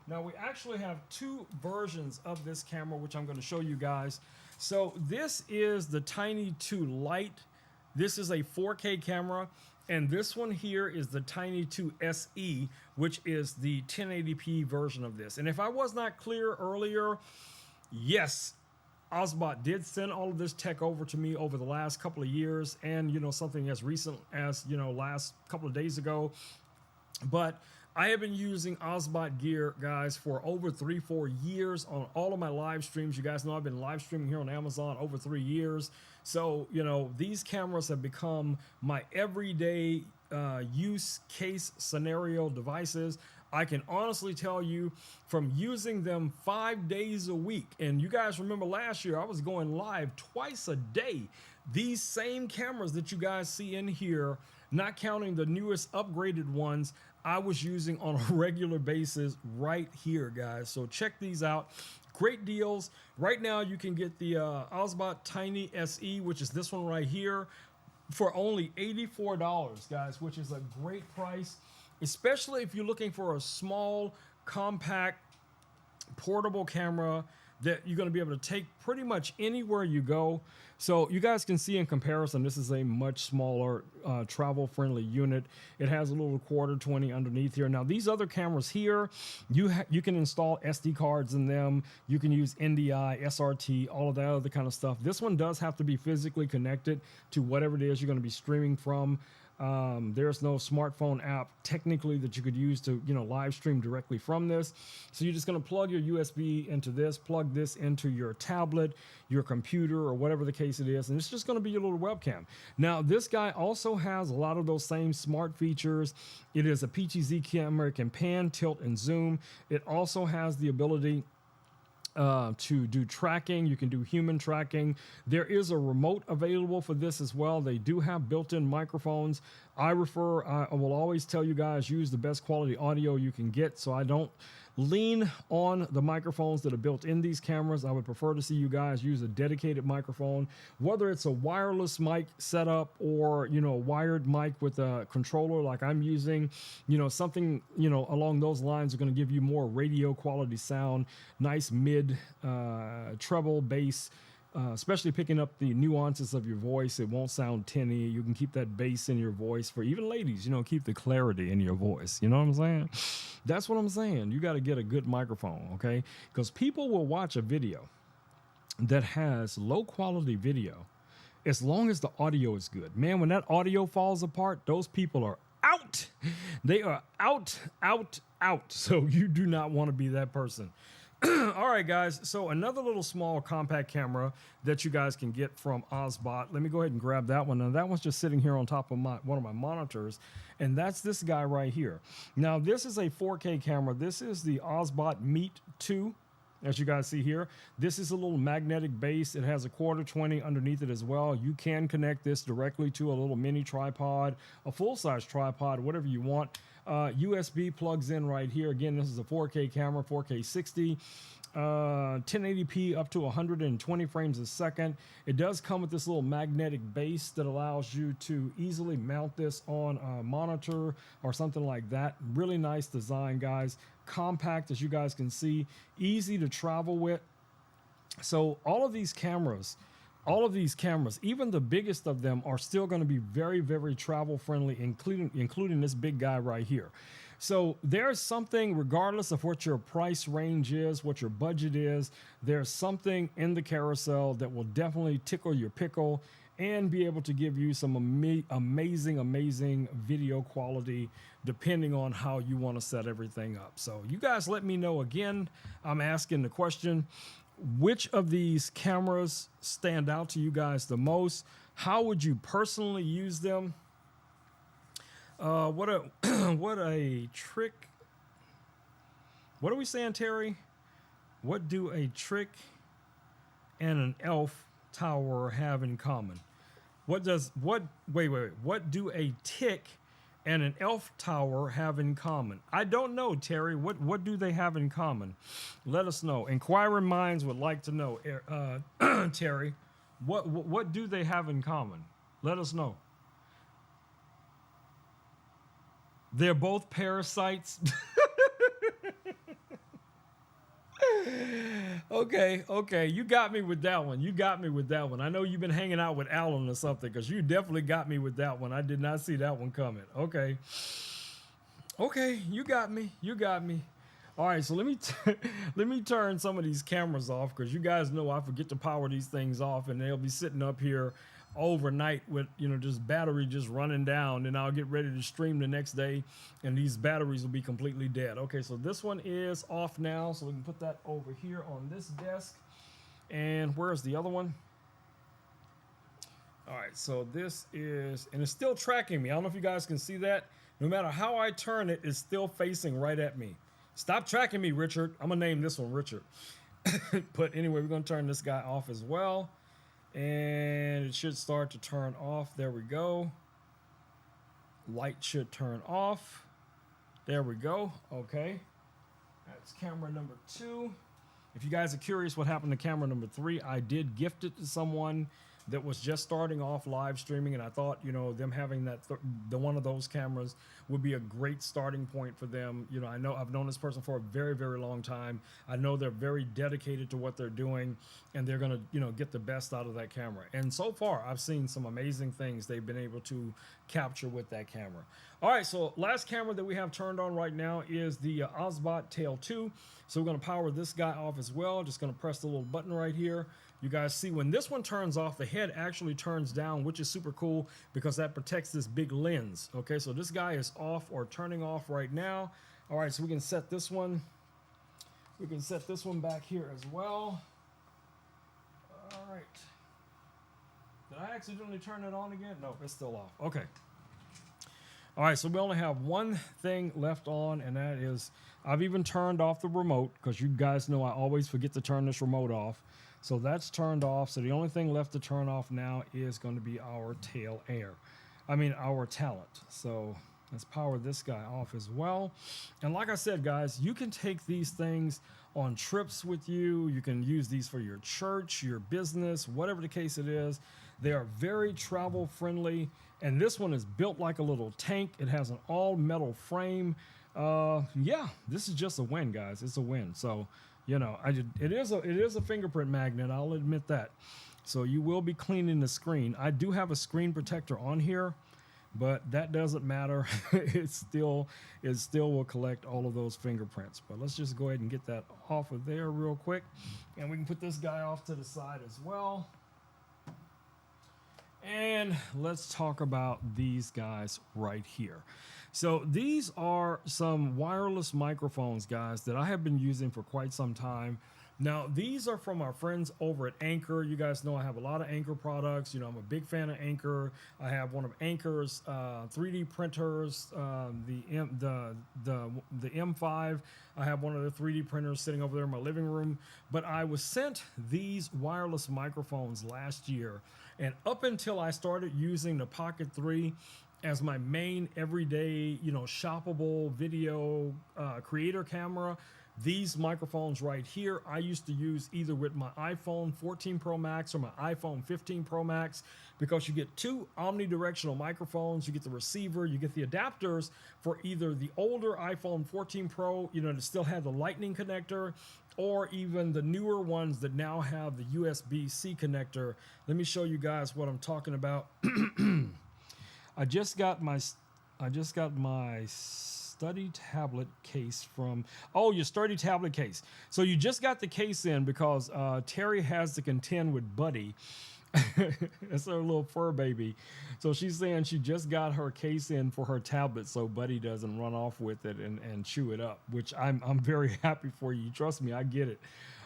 Now, we actually have two versions of this camera, which I'm going to show you guys. So this is the Tiny 2 Lite. This is a 4K camera. And this one here is the Tiny 2 SE, which is the 1080p version of this. And if I was not clear earlier, yes, Ozbot did send all of this tech over to me over the last couple of years, and, you know, something as recent as, you know, last couple of days ago. But I have been using Ozbot gear, guys, for over 3-4 years on all of my live streams. You guys know I've been live streaming here on Amazon over 3 years. So, you know, these cameras have become my everyday use case scenario devices. I can honestly tell you, from using them 5 days a week, and you guys remember last year I was going live twice a day. These same cameras that you guys see in here, not counting the newest upgraded ones, I was using on a regular basis right here, guys. So check these out. Great deals. Right now you can get the Ozbot Tiny SE, which is this one right here, for only $84, guys, which is a great price, especially if you're looking for a small, compact, portable camera that you're going to be able to take pretty much anywhere you go. So you guys can see in comparison, this is a much smaller travel-friendly unit. It has a little $1/4 underneath here. Now, these other cameras here, you can install SD cards in them. You can use NDI, SRT, all of that other kind of stuff. This one does have to be physically connected to whatever it is you're going to be streaming from. There's no smartphone app technically that you could use to, you know, live stream directly from this. So you're just going to plug your USB into this, plug this into your tablet, your computer, or whatever the case it is, and it's just going to be your little webcam. Now, this guy also has a lot of those same smart features. It is a PTZ camera. It can pan, tilt, and zoom. It also has the ability to do tracking. You can do human tracking. There is a remote available for this as well. They do have built-in microphones. I will always tell you guys, use the best quality audio you can get, so I don't lean on the microphones that are built in these cameras. I would prefer to see you guys use a dedicated microphone, whether it's a wireless mic setup or, you know, a wired mic with a controller like I'm using, you know, something, you know, along those lines are going to give you more radio quality sound, nice mid treble bass. Especially picking up the nuances of your voice. It won't sound tinny. You can keep that bass in your voice for even ladies, you know, keep the clarity in your voice. You know what I'm saying? That's what I'm saying. You got to get a good microphone, okay? Because people will watch a video that has low quality video as long as the audio is good. Man, when that audio falls apart, those people are out. They are out, out, out. So you do not want to be that person. All right, guys. So another little small compact camera that you guys can get from Ozbot. Let me go ahead and grab that one. Now that one's just sitting here on top of one of my monitors, and that's this guy right here. Now this is a 4K camera. This is the Ozbot Meet 2. As you guys see here, this is a little magnetic base. It has a 1/4 underneath it as well. You can connect this directly to a little mini tripod, a full-size tripod, whatever you want. USB plugs in right here. Again, this is a 4K camera, 4K 60, 1080p up to 120 frames a second. It does come with this little magnetic base that allows you to easily mount this on a monitor or something like that. Really nice design, guys. Compact, as you guys can see, easy to travel with. So all of these cameras, even the biggest of them, are still going to be very, very travel friendly, including this big guy right here. So there's something, regardless of what your price range is, what your budget is, there's something in the carousel that will definitely tickle your pickle and be able to give you some amazing video quality, depending on how you want to set everything up. So you guys let me know. Again, I'm asking the question, which of these cameras stand out to you guys the most? How would you personally use them? What a trick. What are we saying, Terry? What do a trick and an elf tower have in common? What do a tick and an elf tower have in common? I don't know, Terry. What do they have in common? Let us know. Inquiring minds would like to know, Terry. What do they have in common? Let us know. They're both parasites. Okay. You got me with that one. I know you've been hanging out with Alan or something, because you definitely got me with that one. I did not see that one coming. Okay, you got me. All right, so let me turn some of these cameras off, because you guys know I forget to power these things off, and they'll be sitting up here overnight with, you know, just battery just running down, and I'll get ready to stream the next day and these batteries will be completely dead. Okay, so this one is off now, so we can put that over here on this desk. And where's the other one? All right, so this is, and it's still tracking me. I don't know if you guys can see that. No matter how I turn it, it's still facing right at me. Stop tracking me, Richard. I'm gonna name this one Richard. But anyway, we're gonna turn this guy off as well. And it should start to turn off. There we go. Light should turn off. There we go. Okay. That's camera number 2. If you guys are curious what happened to camera number 3, I did gift it to someone that was just starting off live streaming, and I thought, you know, them having that the one of those cameras would be a great starting point for them. You know, I've known this person for a very, very long time. I know they're very dedicated to what they're doing, and they're gonna, you know, get the best out of that camera. And so far, I've seen some amazing things they've been able to capture with that camera. All right, so last camera that we have turned on right now is the Ozbot Tail 2. So we're gonna power this guy off as well. Just gonna press the little button right here. You guys see when this one turns off, the head actually turns down, which is super cool because that protects this big lens. Okay, so this guy is off or turning off right now. All right, so we can set this one. We can set this one back here as well. All right. Did I accidentally turn it on again? No, it's still off. Okay. All right, so we only have one thing left on, and that is I've even turned off the remote, because you guys know I always forget to turn this remote off. So that's turned off. So the only thing left to turn off now is going to be our our talent. So Let's power this guy off as well. And like I said, guys, you can take these things on trips with you. You can use these for your church, your business, whatever the case it is. They are very travel friendly. And this one is built like a little tank. It has an all metal frame. Yeah, this is just a win, guys. It's a win. So, you know, it is a fingerprint magnet. I'll admit that. So you will be cleaning the screen. I do have a screen protector on here, but that doesn't matter. it still will collect all of those fingerprints. But let's just go ahead and get that off of there real quick. And we can put this guy off to the side as well. And let's talk about these guys right here. So these are some wireless microphones, guys, that I have been using for quite some time. Now, these are from our friends over at Anchor. You guys know I have a lot of Anchor products. You know, I'm a big fan of Anchor. I have one of Anchor's 3D printers, the M5. I have one of the 3D printers sitting over there in my living room. But I was sent these wireless microphones last year. And up until I started using the Pocket 3 as my main everyday, you know, shoppable video creator camera, these microphones right here, I used to use either with my iPhone 14 Pro Max or my iPhone 15 Pro Max, because you get two omnidirectional microphones. You get the receiver, you get the adapters for either the older iPhone 14 Pro, you know, that still had the Lightning connector, or even the newer ones that now have the USB-C connector. Let me show you guys what I'm talking about. I just got my study tablet case from, oh, your study tablet case. So you just got the case in because Terry has to contend with Buddy. That's her little fur baby. So she's saying she just got her case in for her tablet so Buddy doesn't run off with it and chew it up, which I'm very happy for you. Trust me, I get it.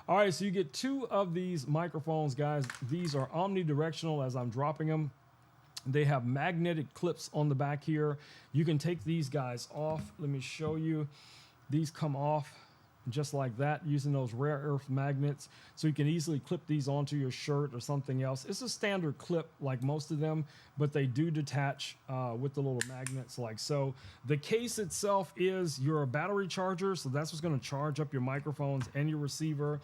All right, so you get two of these microphones, guys. These are omnidirectional as I'm dropping them. They have magnetic clips on the back here. You can take these guys off. Let me show you. These come off just like that using those rare earth magnets. So you can easily clip these onto your shirt or something else. It's a standard clip like most of them, but they do detach with the little magnets like so. The case itself is your battery charger. So that's what's going to charge up your microphones and your receiver.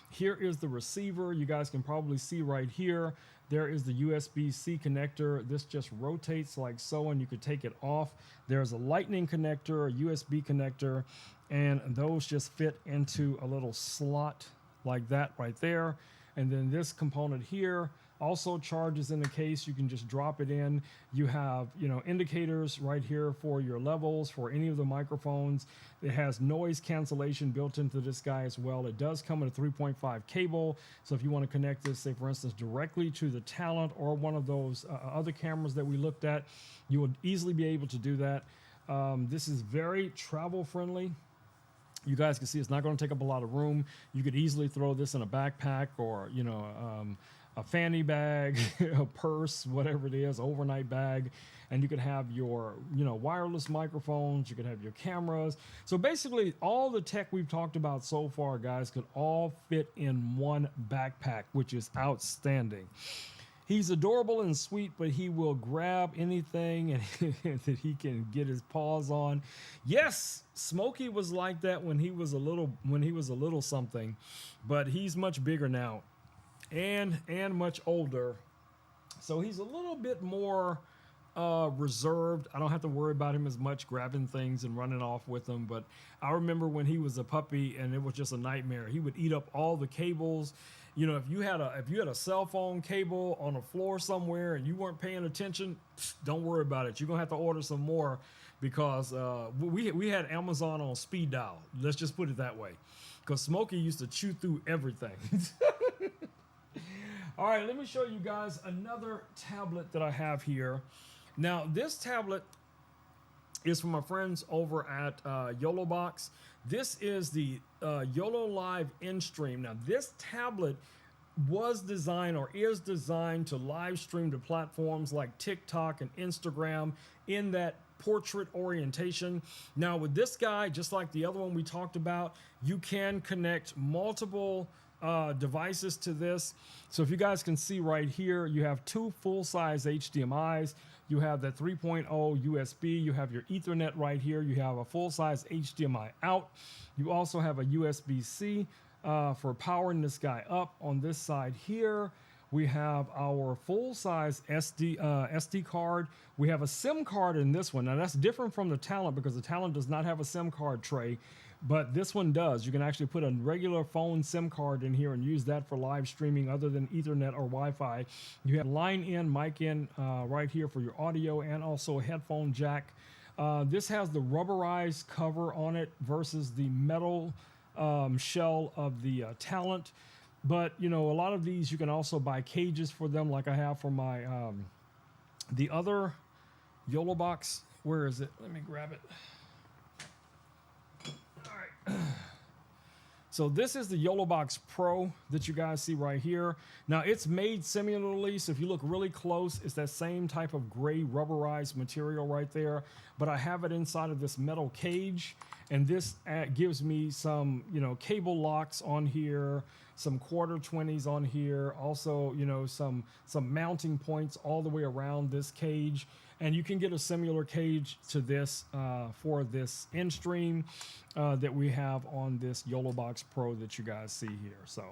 Here is the receiver. You guys can probably see right here. There is the USB-C connector. This just rotates like so, and you could take it off. There's a Lightning connector, a USB connector, and those just fit into a little slot like that right there. And then this component here also charges in the case. You can just drop it in. You have, you know, indicators right here for your levels for any of the microphones. It has noise cancellation built into this guy as well. It does come with a 3.5 cable. So if you want to connect this, say for instance, directly to the Talent or one of those other cameras that we looked at, you would easily be able to do that. This is very travel friendly. You guys can see it's not going to take up a lot of room. You could easily throw this in a backpack or, you know, a fanny bag, a purse, whatever it is, overnight bag, and you could have your, you know, wireless microphones, you could have your cameras. So basically all the tech we've talked about so far, guys, could all fit in one backpack, which is outstanding. He's adorable and sweet, but he will grab anything that he can get his paws on. Yes, Smokey was like that when he was a little something, but he's much bigger now and much older. So he's a little bit more reserved. I don't have to worry about him as much grabbing things and running off with them. But I remember when he was a puppy and it was just a nightmare. He would eat up all the cables. You know, if you had a cell phone cable on the floor somewhere and you weren't paying attention, don't worry about it. You're gonna have to order some more because we had Amazon on speed dial. Let's just put it that way, because Smokey used to chew through everything. All right, let me show you guys another tablet that I have here. Now, this tablet is from my friends over at YOLObox. This is the YOLO Live InStream. Now, this tablet was designed or is designed to live stream to platforms like TikTok and Instagram in that portrait orientation. Now, with this guy, just like the other one we talked about, you can connect multiple devices to this. So if you guys can see right here, you have two full-size HDMIs. You have the 3.0 USB. You have your Ethernet right here. You have a full-size HDMI out. You also have a USB-C for powering this guy up. On this side here, we have our full-size SD card. We have a SIM card in this one. Now that's different from the Talent because the Talent does not have a SIM card tray, but this one does. You can actually put a regular phone SIM card in here and use that for live streaming other than Ethernet or Wi-Fi. You have line in, mic in right here for your audio and also a headphone jack. This has the rubberized cover on it versus the metal shell of the Talent. But, you know, a lot of these you can also buy cages for them like I have for my, the other YOLO box. Where is it? Let me grab it. All right. So this is the YOLO Box Pro that you guys see right here. Now it's made similarly, so if you look really close, it's that same type of gray rubberized material right there, but I have it inside of this metal cage, and this gives me some, you know, cable locks on here, some 1/4-20s on here, also, you know, some mounting points all the way around this cage. And you can get a similar cage to this for this in-stream that we have on this YOLO Box Pro that you guys see here. So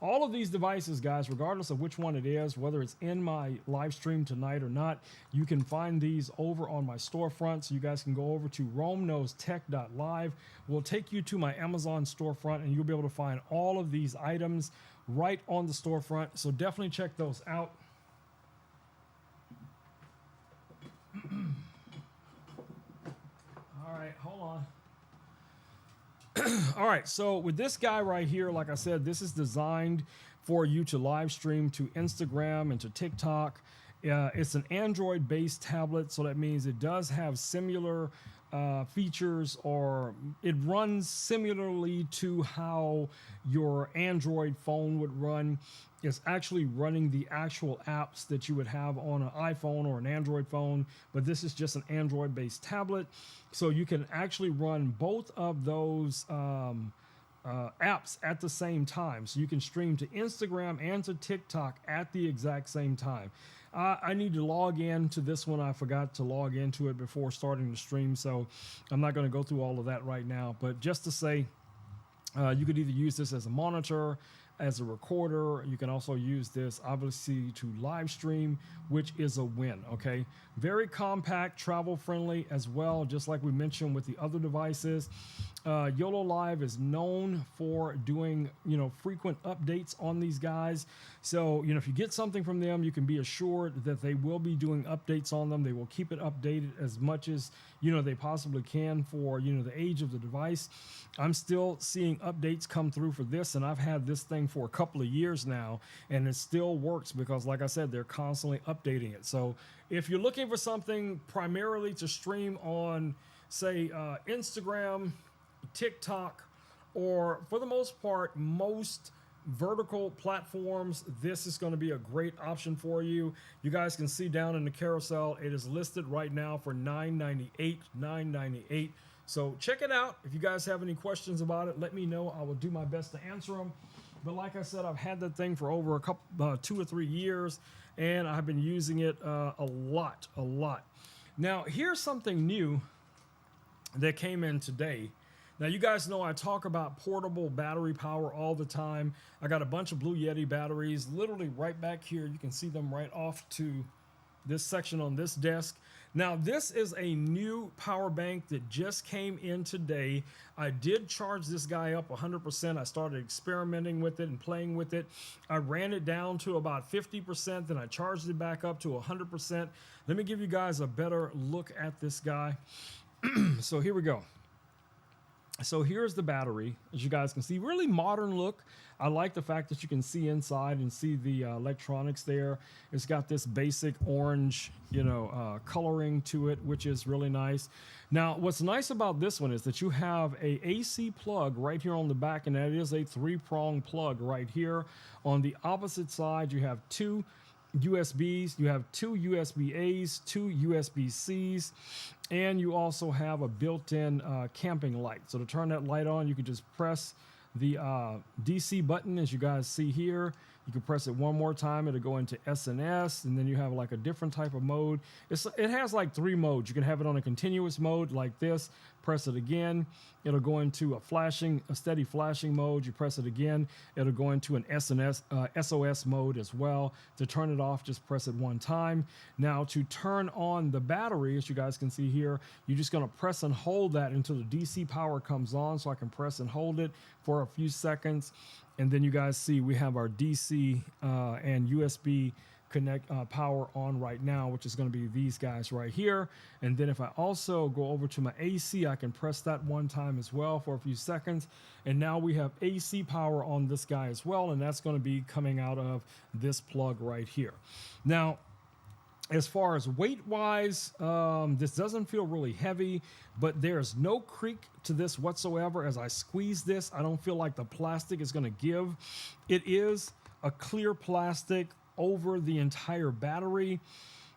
all of these devices, guys, regardless of which one it is, whether it's in my live stream tonight or not, you can find these over on my storefront. So you guys can go over to romeknowstech.live. We'll take you to my Amazon storefront, and you'll be able to find all of these items right on the storefront. So definitely check those out. All right, hold on. All right, so with this guy right here, like I said, this is designed for you to live stream to Instagram and to TikTok. It's an Android-based tablet, so that means it does have similar features, or it runs similarly to how your Android phone would run. It's actually running the actual apps that you would have on an iPhone or an Android phone, but this is just an Android-based tablet, so you can actually run both of those apps at the same time. So you can stream to Instagram and to TikTok at the exact same time. I need to log in to this one. I forgot to log into it before starting the stream, so I'm not going to go through all of that right now. But just to say, you could either use this as a monitor, as a recorder. You can also use this, obviously, to live stream, which is a win, okay? Very compact, travel-friendly as well, just like we mentioned with the other devices. YOLO Live is known for doing, you know, frequent updates on these guys. So, you know, if you get something from them, you can be assured that they will be doing updates on them. They will keep it updated as much as, you know, they possibly can for, you know, the age of the device. I'm still seeing updates come through for this, and I've had this thing for a couple of years now, and it still works because, like I said, they're constantly updating it. So if you're looking for something primarily to stream on, say, Instagram, TikTok, or for the most part, most vertical platforms, this is going to be a great option for you. You guys can see down in the carousel, it is listed right now for $998. So check it out. If you guys have any questions about it, let me know. I will do my best to answer them. But like I said, I've had that thing for over 2 or 3 years, and I've been using it a lot. Now, here's something new that came in today. Now, you guys know I talk about portable battery power all the time. I got a bunch of Blue Yeti batteries literally right back here. You can see them right off to this section on this desk. Now, this is a new power bank that just came in today. I did charge this guy up 100%. I started experimenting with it and playing with it. I ran it down to about 50%, then I charged it back up to 100%. Let me give you guys a better look at this guy. So here we go. So here's the battery, as you guys can see, really modern look. I like the fact that you can see inside and see the electronics there. It's got this basic orange, you know, coloring to it, which is really nice. Now, what's nice about this one is that you have a AC plug right here on the back, and that is a 3-prong plug right here. On the opposite side, you have 2 USBs, you have 2 USB-As, 2 USB-Cs, and you also have a built-in camping light. So to turn that light on, you can just press the DC button, as you guys see here. You can press it one more time, it'll go into SNS, and then you have like a different type of mode. It has like 3 modes. You can have it on a continuous mode like this, press it again, it'll go into a steady flashing mode. You press it again, it'll go into an SOS mode as well. To turn it off, just press it one time. Now to turn on the battery, as you guys can see here, you're just gonna press and hold that until the DC power comes on. So I can press and hold it for a few seconds. And then you guys see we have our DC and USB connect power on right now, which is going to be these guys right here. And then if I also go over to my AC, I can press that one time as well for a few seconds. And now we have AC power on this guy as well. And that's going to be coming out of this plug right here. Now, as far as weight wise, this doesn't feel really heavy, but there's no creak to this whatsoever. As I squeeze this, I don't feel like the plastic is going to give. It is a clear plastic over the entire battery.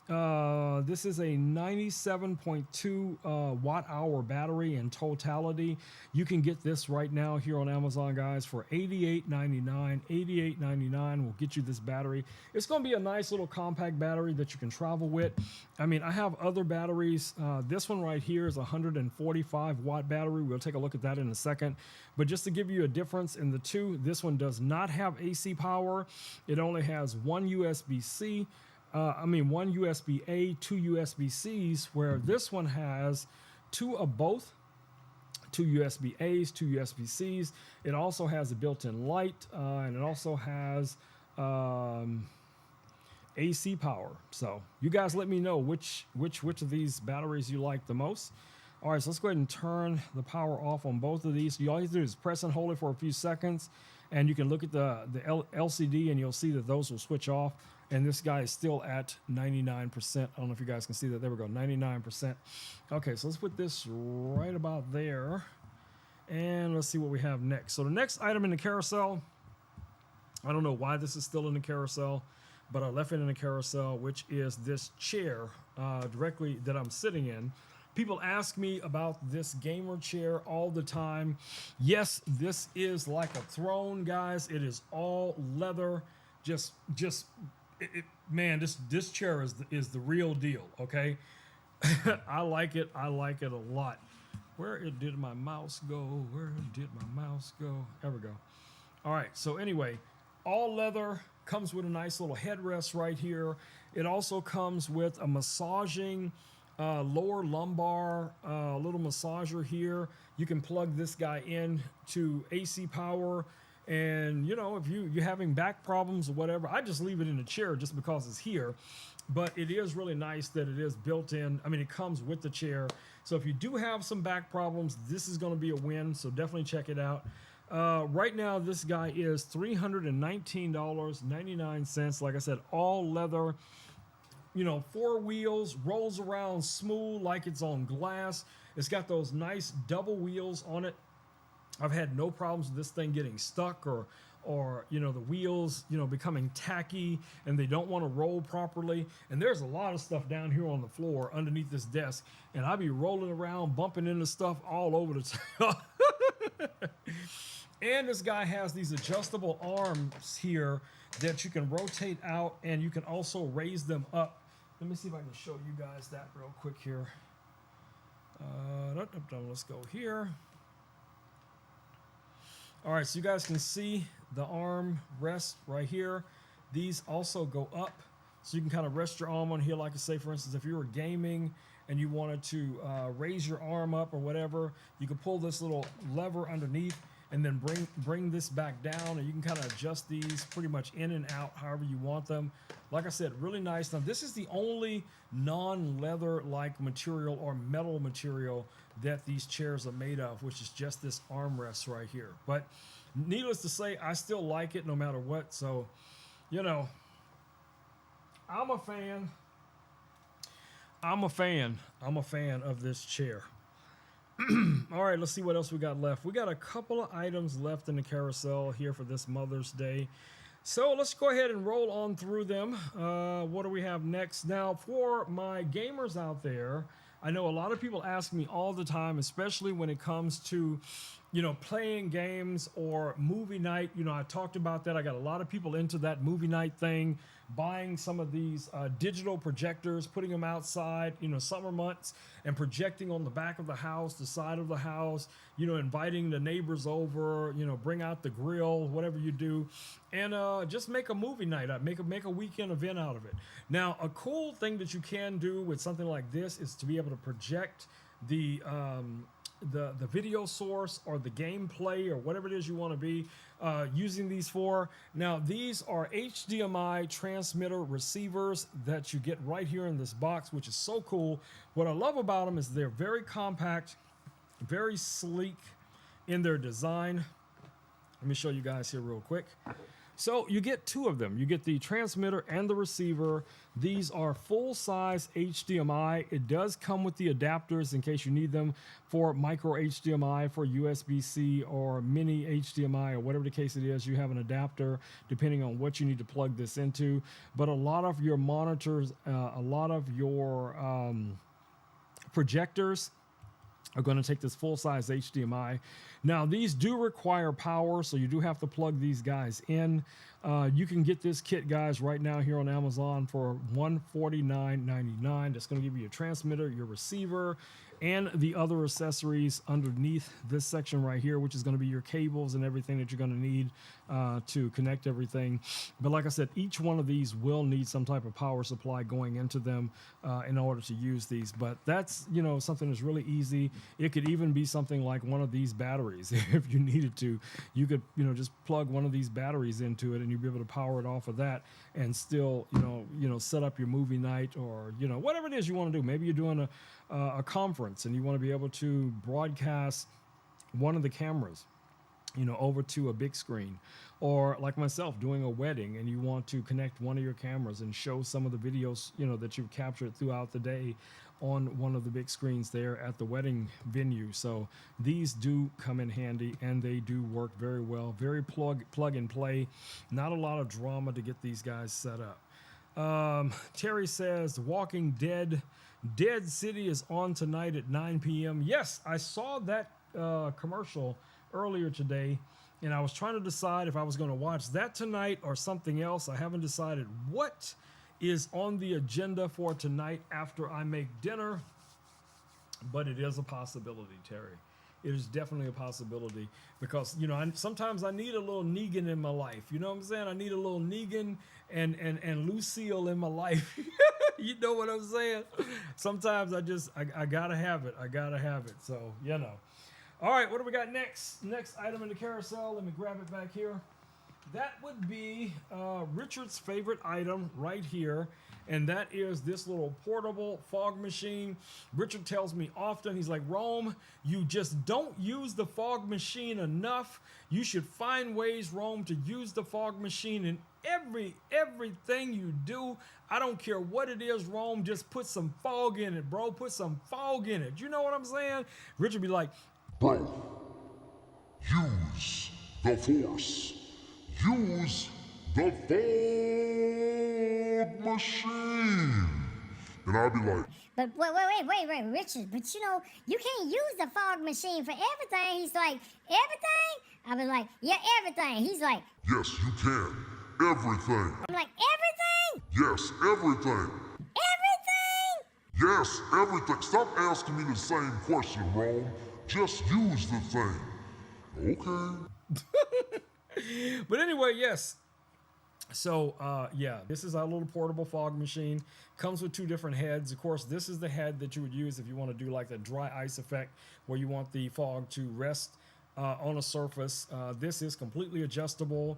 This is a 97.2 watt hour battery in totality. You can get this right now here on Amazon, guys, for $88.99. $88.99 will get you this battery. It's going to be a nice little compact battery that you can travel with. I mean, I have other batteries. This one right here is a 145 watt battery. We'll take a look at that in a second. But just to give you a difference in the two, this one does not have AC power. It only has one USB-C. One USB-A, 2 USB-Cs, where this one has 2 of both, 2 USB-As, 2 USB-Cs. It also has a built-in light, and it also has AC power. So you guys let me know which of these batteries you like the most. All right, so let's go ahead and turn the power off on both of these. All you have to do is press and hold it for a few seconds, and you can look at the LCD, and you'll see that those will switch off. And this guy is still at 99%. I don't know if you guys can see that. There we go, 99%. Okay, so let's put this right about there. And let's see what we have next. So the next item in the carousel, I don't know why this is still in the carousel, but I left it in the carousel, which is this chair directly that I'm sitting in. People ask me about this gamer chair all the time. Yes, this is like a throne, guys. It is all leather. Man, this chair is the real deal, okay? I like it. I like it a lot. Where did my mouse go? Where did my mouse go? There we go. All right, so anyway, all leather, comes with a nice little headrest right here. It also comes with a massaging lower lumbar little massager here. You can plug this guy in to AC power. And, you know, if you're having back problems or whatever, I just leave it in the chair just because it's here. But it is really nice that it is built in. I mean, it comes with the chair. So if you do have some back problems, this is going to be a win. So definitely check it out. Right now, this guy is $319.99. Like I said, all leather, you know, 4 wheels, rolls around smooth like it's on glass. It's got those nice double wheels on it. I've had no problems with this thing getting stuck or you know, the wheels, you know, becoming tacky and they don't want to roll properly. And there's a lot of stuff down here on the floor underneath this desk, and I'll be rolling around, bumping into stuff all over the top. And this guy has these adjustable arms here that you can rotate out, and you can also raise them up. Let me see if I can show you guys that real quick here. Let's go here. All right, so you guys can see the arm rest right here. These also go up, so you can kind of rest your arm on here. Like I say, for instance, if you were gaming and you wanted to raise your arm up or whatever, you can pull this little lever underneath and then bring this back down, and you can kind of adjust these pretty much in and out however you want them. Like I said, really nice. Now, this is the only non-leather-like material or metal material that these chairs are made of, which is just this armrest right here. But needless to say, I still like it no matter what. So, you know, I'm a fan. I'm a fan of this chair. All right, let's see what else we got left. We got a couple of items left in the carousel here for this Mother's Day. So let's go ahead and roll on through them. What do we have next? Now, for my gamers out there, I know a lot of people ask me all the time, especially when it comes to you know, playing games or movie night. You know, I talked about that. I got a lot of people into that movie night thing, buying some of these digital projectors, putting them outside, you know, summer months, and projecting on the back of the house, the side of the house, you know, inviting the neighbors over, you know, bring out the grill, whatever you do, and just make a movie night out, make a weekend event out of it. Now, a cool thing that you can do with something like this is to be able to project the video source or the gameplay or whatever it is you want to be using these for. Now, these are HDMI transmitter receivers that you get right here in this box, which is so cool. What I love about them is they're very compact, very sleek in their design. Let me show you guys here real quick. So you get two of them. You get the transmitter and the receiver. These are full-size HDMI. It does come with the adapters in case you need them for micro HDMI, for USB-C or mini HDMI, or whatever the case it is. You have an adapter depending on what you need to plug this into. But a lot of your monitors, a lot of your projectors are going to take this full-size HDMI. Now, these do require power, so you do have to plug these guys in. You can get this kit, guys, right now here on Amazon for $149.99. That's going to give you your transmitter, your receiver, and the other accessories underneath this section right here, which is going to be your cables and everything that you're going to need to connect everything. But like I said, each one of these will need some type of power supply going into them in order to use these. But that's, you know, something that's really easy. It could even be something like one of these batteries. If you needed to, you could, you know, just plug one of these batteries into it and you'd be able to power it off of that and still, you know, set up your movie night or, you know, whatever it is you want to do. Maybe you're doing a conference and you want to be able to broadcast one of the cameras, you know, over to a big screen, or like myself doing a wedding and you want to connect one of your cameras and show some of the videos, you know, that you've captured throughout the day on one of the big screens there at the wedding venue. So these do come in handy and they do work very well. Very plug and play. Not a lot of drama to get these guys set up. Terry says Walking Dead Dead City is on tonight at 9 p.m. Yes, I saw that commercial earlier today, and I was trying to decide if I was going to watch that tonight or something else. I haven't decided what is on the agenda for tonight after I make dinner, but it is a possibility, Terry. It is definitely a possibility because, you know, sometimes I need a little Negan in my life. You know what I'm saying? I need a little Negan and Lucille in my life. You know what I'm saying? Sometimes I gotta have it. I gotta have it. So, you know. All right, what do we got next? Next item in the carousel. Let me grab it back here. That would be Richard's favorite item right here, and that is this little portable fog machine. Richard tells me often, he's like, Rome, you just don't use the fog machine enough. You should find ways, Rome, to use the fog machine in everything you do. I don't care what it is, Rome, just put some fog in it, bro. Put some fog in it. You know what I'm saying? Richard be like, bro, use the force. Use the fog machine. And I'll be like, but wait, Richard, but you know, you can't use the fog machine for everything. He's like, everything? I was like, yeah, everything. He's like, yes, you can. Everything. I'm like, everything? Yes, everything. Everything? Yes, everything. Stop asking me the same question, Rome. Just use the thing. Okay. But anyway, yes. So, yeah, this is our little portable fog machine. Comes with two different heads. Of course, this is the head that you would use if you want to do like the dry ice effect where you want the fog to rest on a surface. This is completely adjustable.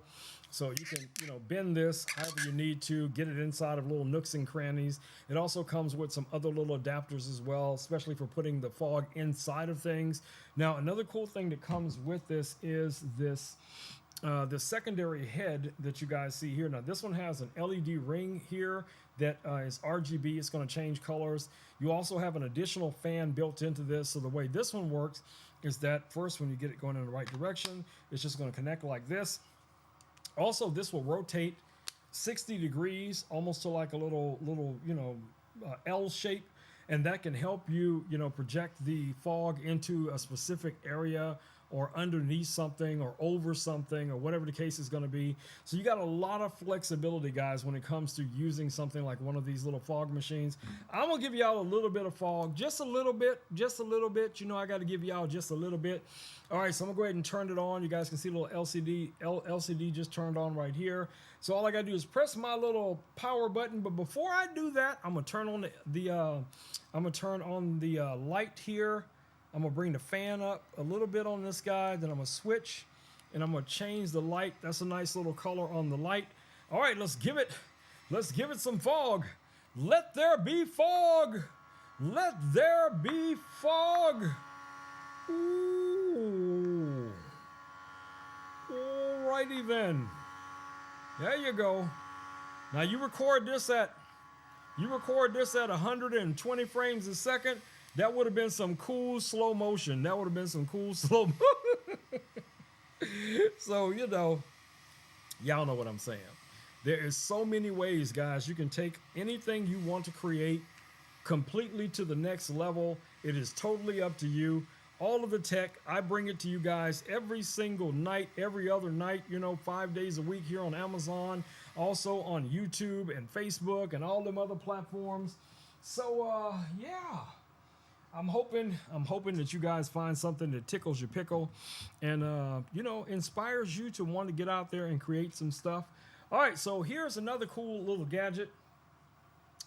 So you can, you know, bend this however you need to, get it inside of little nooks and crannies. It also comes with some other little adapters as well, especially for putting the fog inside of things. Now, another cool thing that comes with this is this the secondary head that you guys see here. Now, this one has an LED ring here that is RGB. It's going to change colors. You also have an additional fan built into this. So the way this one works is that first, when you get it going in the right direction, it's just going to connect like this. Also, this will rotate 60 degrees, almost to like a little, you know, L shape. And that can help you, you know, project the fog into a specific area or underneath something or over something or whatever the case is going to be. So you got a lot of flexibility, guys, when it comes to using something like one of these little fog machines. I'm going to give y'all a little bit of fog, just a little bit. You know, I got to give y'all just a little bit. All right, so I'm going to go ahead and turn it on. You guys can see the little LCD just turned on right here. So all I got to do is press my little power button. But before I do that, I'm going to turn on the light here. I'm going to bring the fan up a little bit on this guy. Then I'm going to switch and I'm going to change the light. That's a nice little color on the light. All right, let's give it some fog. Let there be fog. Let there be fog. Ooh. Alrighty then. There you go. Now you record this at 120 frames a second. That would have been some cool slow motion. So, you know, y'all know what I'm saying. There is so many ways, guys. You can take anything you want to create completely to the next level. It is totally up to you. All of the tech, I bring it to you guys every single night, every other night, you know, 5 days a week here on Amazon, also on YouTube and Facebook and all them other platforms. So, yeah. I'm hoping that you guys find something that tickles your pickle and, you know, inspires you to want to get out there and create some stuff. All right, so here's another cool little gadget.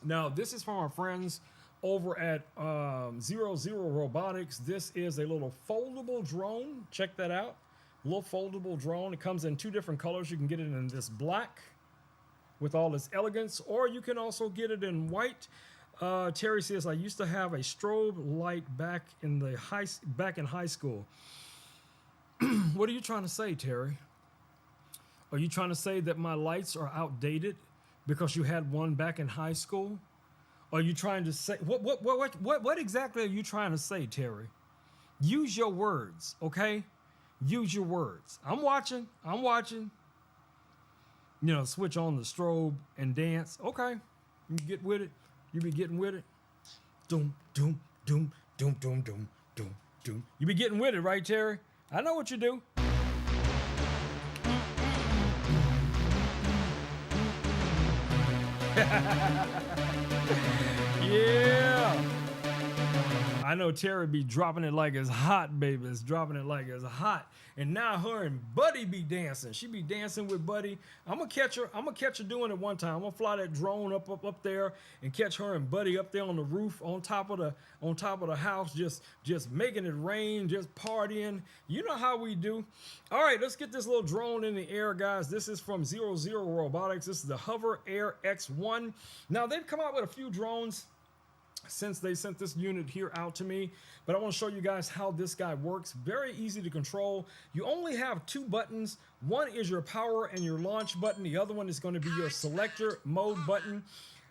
Now, this is from our friends over at 00 Robotics. This is a little foldable drone. Check that out. A little foldable drone. It comes in 2 different colors. You can get it in this black with all its elegance, or you can also get it in white. Terry says, I used to have a strobe light back in high school. What are you trying to say, Terry? Are you trying to say that my lights are outdated because you had one back in high school? Are you trying to say what exactly are you trying to say, Terry? Use your words, okay? Use your words. I'm watching. You know, switch on the strobe and dance. Okay. You get with it. You be getting with it. Doom, doom, doom, doom, doom, doom, doom, doom. You be getting with it, right, Terry? I know what you do. Yeah. I know Terry be dropping it like it's hot, baby. It's dropping it like it's hot. And now her and Buddy be dancing. She be dancing with Buddy. I'm gonna catch her doing it one time. I'm gonna fly that drone up there and catch her and Buddy up there on the roof, on top of the house, just making it rain, just partying. You know how we do. All right, let's get this little drone in the air, guys. This is from 00 Robotics. This is the Hover Air X1. Now they've come out with a few drones since they sent this unit here out to me, but I want to show you guys how this guy works. Very easy to control. You only have 2 buttons. One is your power and your launch button. The other one is going to be your selector mode button.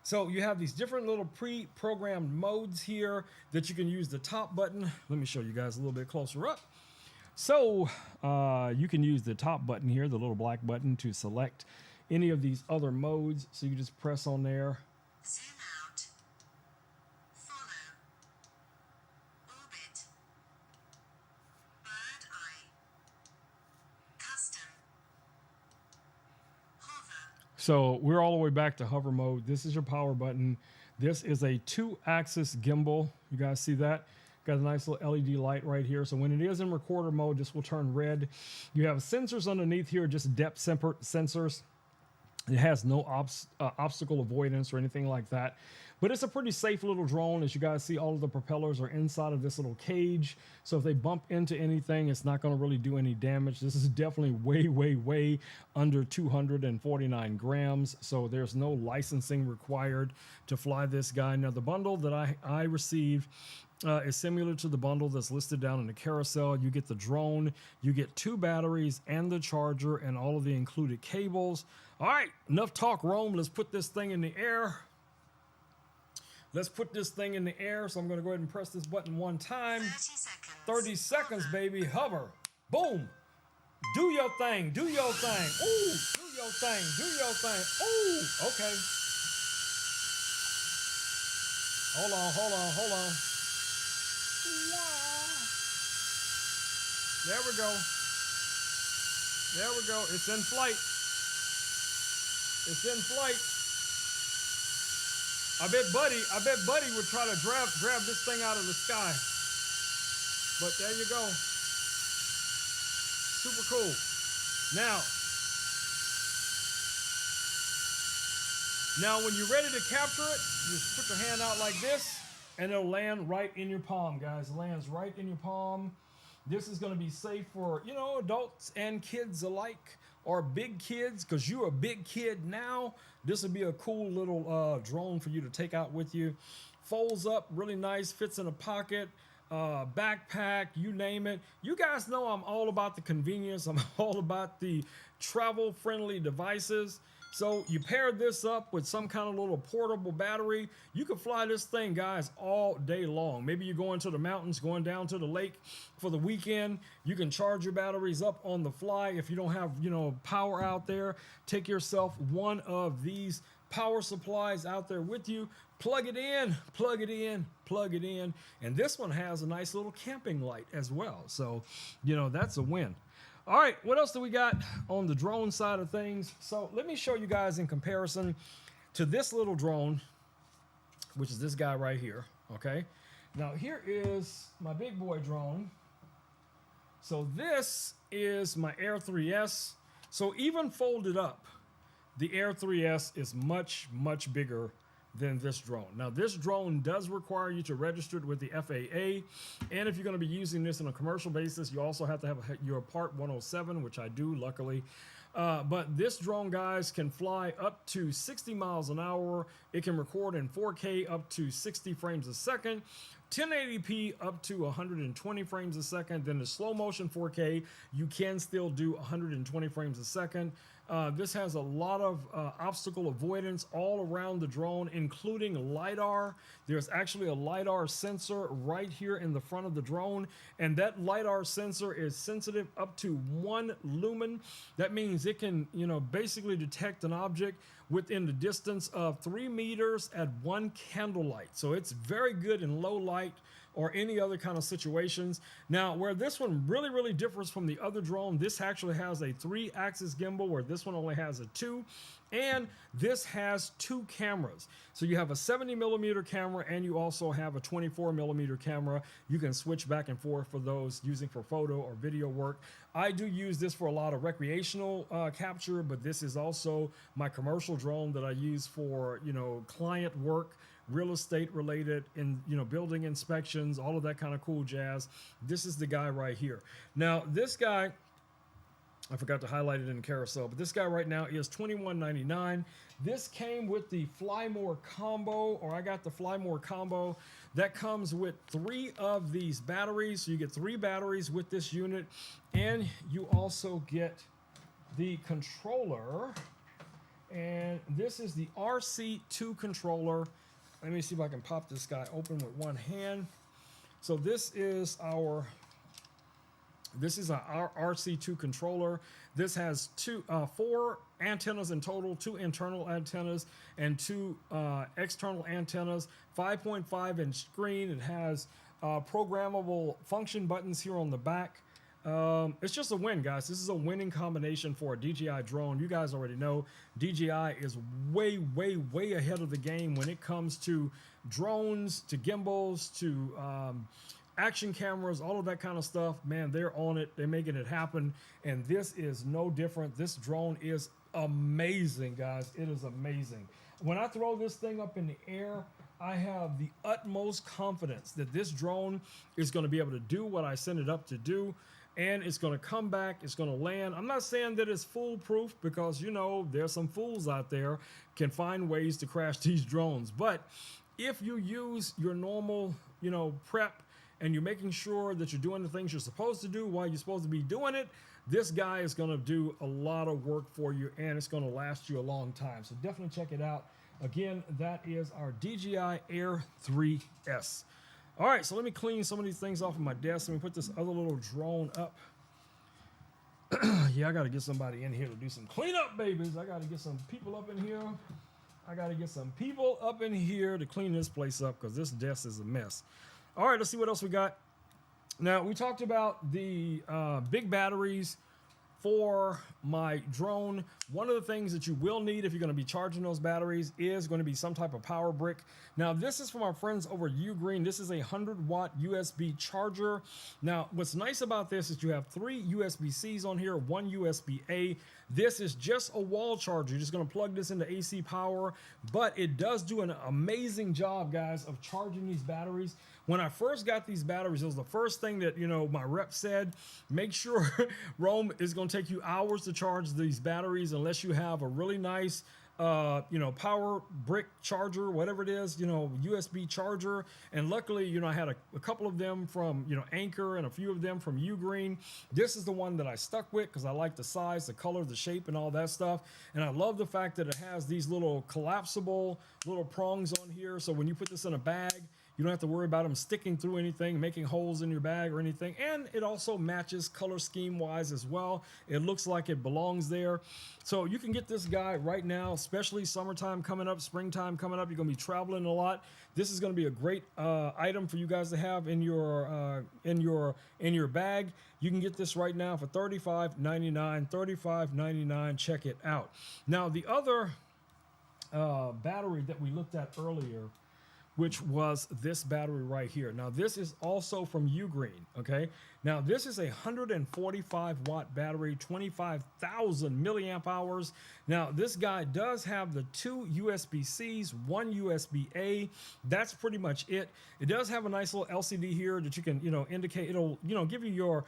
So you have these different little pre-programmed modes here that you can use. The top button, let me show you guys a little bit closer up. So you can use the top button here, the little black button, to select any of these other modes. So you just press on there. So we're all the way back to hover mode. This is your power button. This is a 2-axis gimbal. You guys see that? Got a nice little LED light right here. So when it is in recorder mode, this will turn red. You have sensors underneath here, just depth sensors. It has no obstacle avoidance or anything like that. But it's a pretty safe little drone. As you guys see, all of the propellers are inside of this little cage. So if they bump into anything, it's not going to really do any damage. This is definitely way under 249 grams. So there's no licensing required to fly this guy. Now, the bundle that I received is similar to the bundle that's listed down in the carousel. You get the drone, you get 2 batteries and the charger and all of the included cables. All right, enough talk, Rome. Let's put this thing in the air. Let's put this thing in the air. So I'm going to go ahead and press this button one time. 30 seconds. 30 seconds, baby. Hover. Boom. Do your thing. Do your thing. Ooh. Do your thing. Do your thing. Ooh. Okay. Hold on. There we go. There we go. It's in flight. It's in flight. I bet Buddy would try to grab this thing out of the sky. But there you go. Super cool. Now when you're ready to capture it, just put your hand out like this, and it'll land right in your palm, guys. It lands right in your palm. This is going to be safe for, you know, adults and kids alike, or big kids, because you're a big kid now. This would be a cool little drone for you to take out with you. Folds up really nice, fits in a pocket, backpack, you name it. You guys know I'm all about the convenience. I'm all about the travel-friendly devices. So you pair this up with some kind of little portable battery. You can fly this thing, guys, all day long. Maybe you're going to the mountains, going down to the lake for the weekend. You can charge your batteries up on the fly. If you don't have, you know, power out there, take yourself one of these power supplies out there with you. Plug it in, plug it in, plug it in. And this one has a nice little camping light as well. So, you know, that's a win. All right, what else do we got on the drone side of things? So let me show you guys in comparison to this little drone, which is this guy right here, okay? Now here is my big boy drone. So this is my Air 3S. So even folded up, the Air 3S is much, much bigger than this drone. Now this drone does require you to register it with the FAA, and if you're going to be using this on a commercial basis, you also have to have your Part 107, which I do, luckily. But this drone, guys, can fly up to 60 miles an hour. It can record in 4K up to 60 frames a second, 1080p up to 120 frames a second. Then the slow motion 4K, you can still do 120 frames a second. This has a lot of obstacle avoidance all around the drone, including LiDAR. There's actually a LiDAR sensor right here in the front of the drone, and that LiDAR sensor is sensitive up to 1 lumen. That means it can, you know, basically detect an object within the distance of 3 meters at 1 candlelight. So it's very good in low light or any other kind of situations. Now, where this one really, really differs from the other drone, this actually has a 3-axis gimbal, where this one only has a 2, and this has 2 cameras. So you have a 70 millimeter camera, and you also have a 24 millimeter camera. You can switch back and forth for those using for photo or video work. I do use this for a lot of recreational capture, but this is also my commercial drone that I use for, you know, client work, real estate related, and, you know, building inspections, all of that kind of cool jazz. This is the guy right here. Now this guy, I forgot to highlight it in the carousel, but this guy right now is $21.99. This came with the Fly More combo, or I got the Fly More combo. That comes with 3 of these batteries. So you get 3 batteries with this unit, and you also get the controller. And this is the RC2 controller. Let me see if I can pop this guy open with one hand. So this is our RC2 controller. This has 4 antennas in total, 2 internal antennas and 2 external antennas, 5.5 inch screen. It has programmable function buttons here on the back. It's just a win, guys. This is a winning combination for a DJI drone. You guys already know DJI is way, way, way ahead of the game when it comes to drones, to gimbals, to action cameras, all of that kind of stuff. Man, they're on it. They're making it happen. And this is no different. This drone is amazing, guys. It is amazing. When I throw this thing up in the air, I have the utmost confidence that this drone is going to be able to do what I send it up to do. And it's going to come back, it's going to land. I'm not saying that it's foolproof, because, you know, there's some fools out there can find ways to crash these drones. But if you use your normal, you know, prep, and you're making sure that you're doing the things you're supposed to do while you're supposed to be doing it, this guy is going to do a lot of work for you, and it's going to last you a long time. So definitely check it out. Again, that is our DJI Air 3S. All right, so let me clean some of these things off of my desk. Let me put this other little drone up. Yeah, I got to get somebody in here to do some cleanup, babies. I got to get some people up in here. To clean this place up, because this desk is a mess. All right, let's see what else we got. Now, we talked about the big batteries for my drone. One of the things that you will need if you're going to be charging those batteries is going to be some type of power brick. Now, this is from our friends over at Ugreen. This is a 100-watt USB charger. Now, what's nice about this is you have 3 USB-Cs on here, 1 USB-A. This is just a wall charger. You're just going to plug this into AC power, but it does do an amazing job, guys, of charging these batteries. When I first got these batteries, it was the first thing that, you know, my rep said, make sure Rome is going to take you hours to charge these batteries unless you have a really nice, you know, power brick charger, whatever it is, you know, USB charger. And luckily, you know, I had a couple of them from, you know, Anchor and a few of them from Ugreen. This is the one that I stuck with because I like the size, the color, the shape, and all that stuff. And I love the fact that it has these little collapsible little prongs on here. So when you put this in a bag, you don't have to worry about them sticking through anything, making holes in your bag or anything. And it also matches color scheme wise as well. It looks like it belongs there. So you can get this guy right now, especially summertime coming up, springtime coming up. You're going to be traveling a lot. This is going to be a great item for you guys to have in your bag. You can get this right now for $35.99. $35.99. Check it out. Now, the other battery that we looked at earlier, which was this battery right here. Now, this is also from Ugreen, okay? Now, this is a 145-watt battery, 25,000 milliamp hours. Now, this guy does have the 2 USB-Cs, 1 USB-A. That's pretty much it. It does have a nice little LCD here that you can, you know, indicate. It'll, you know, give you your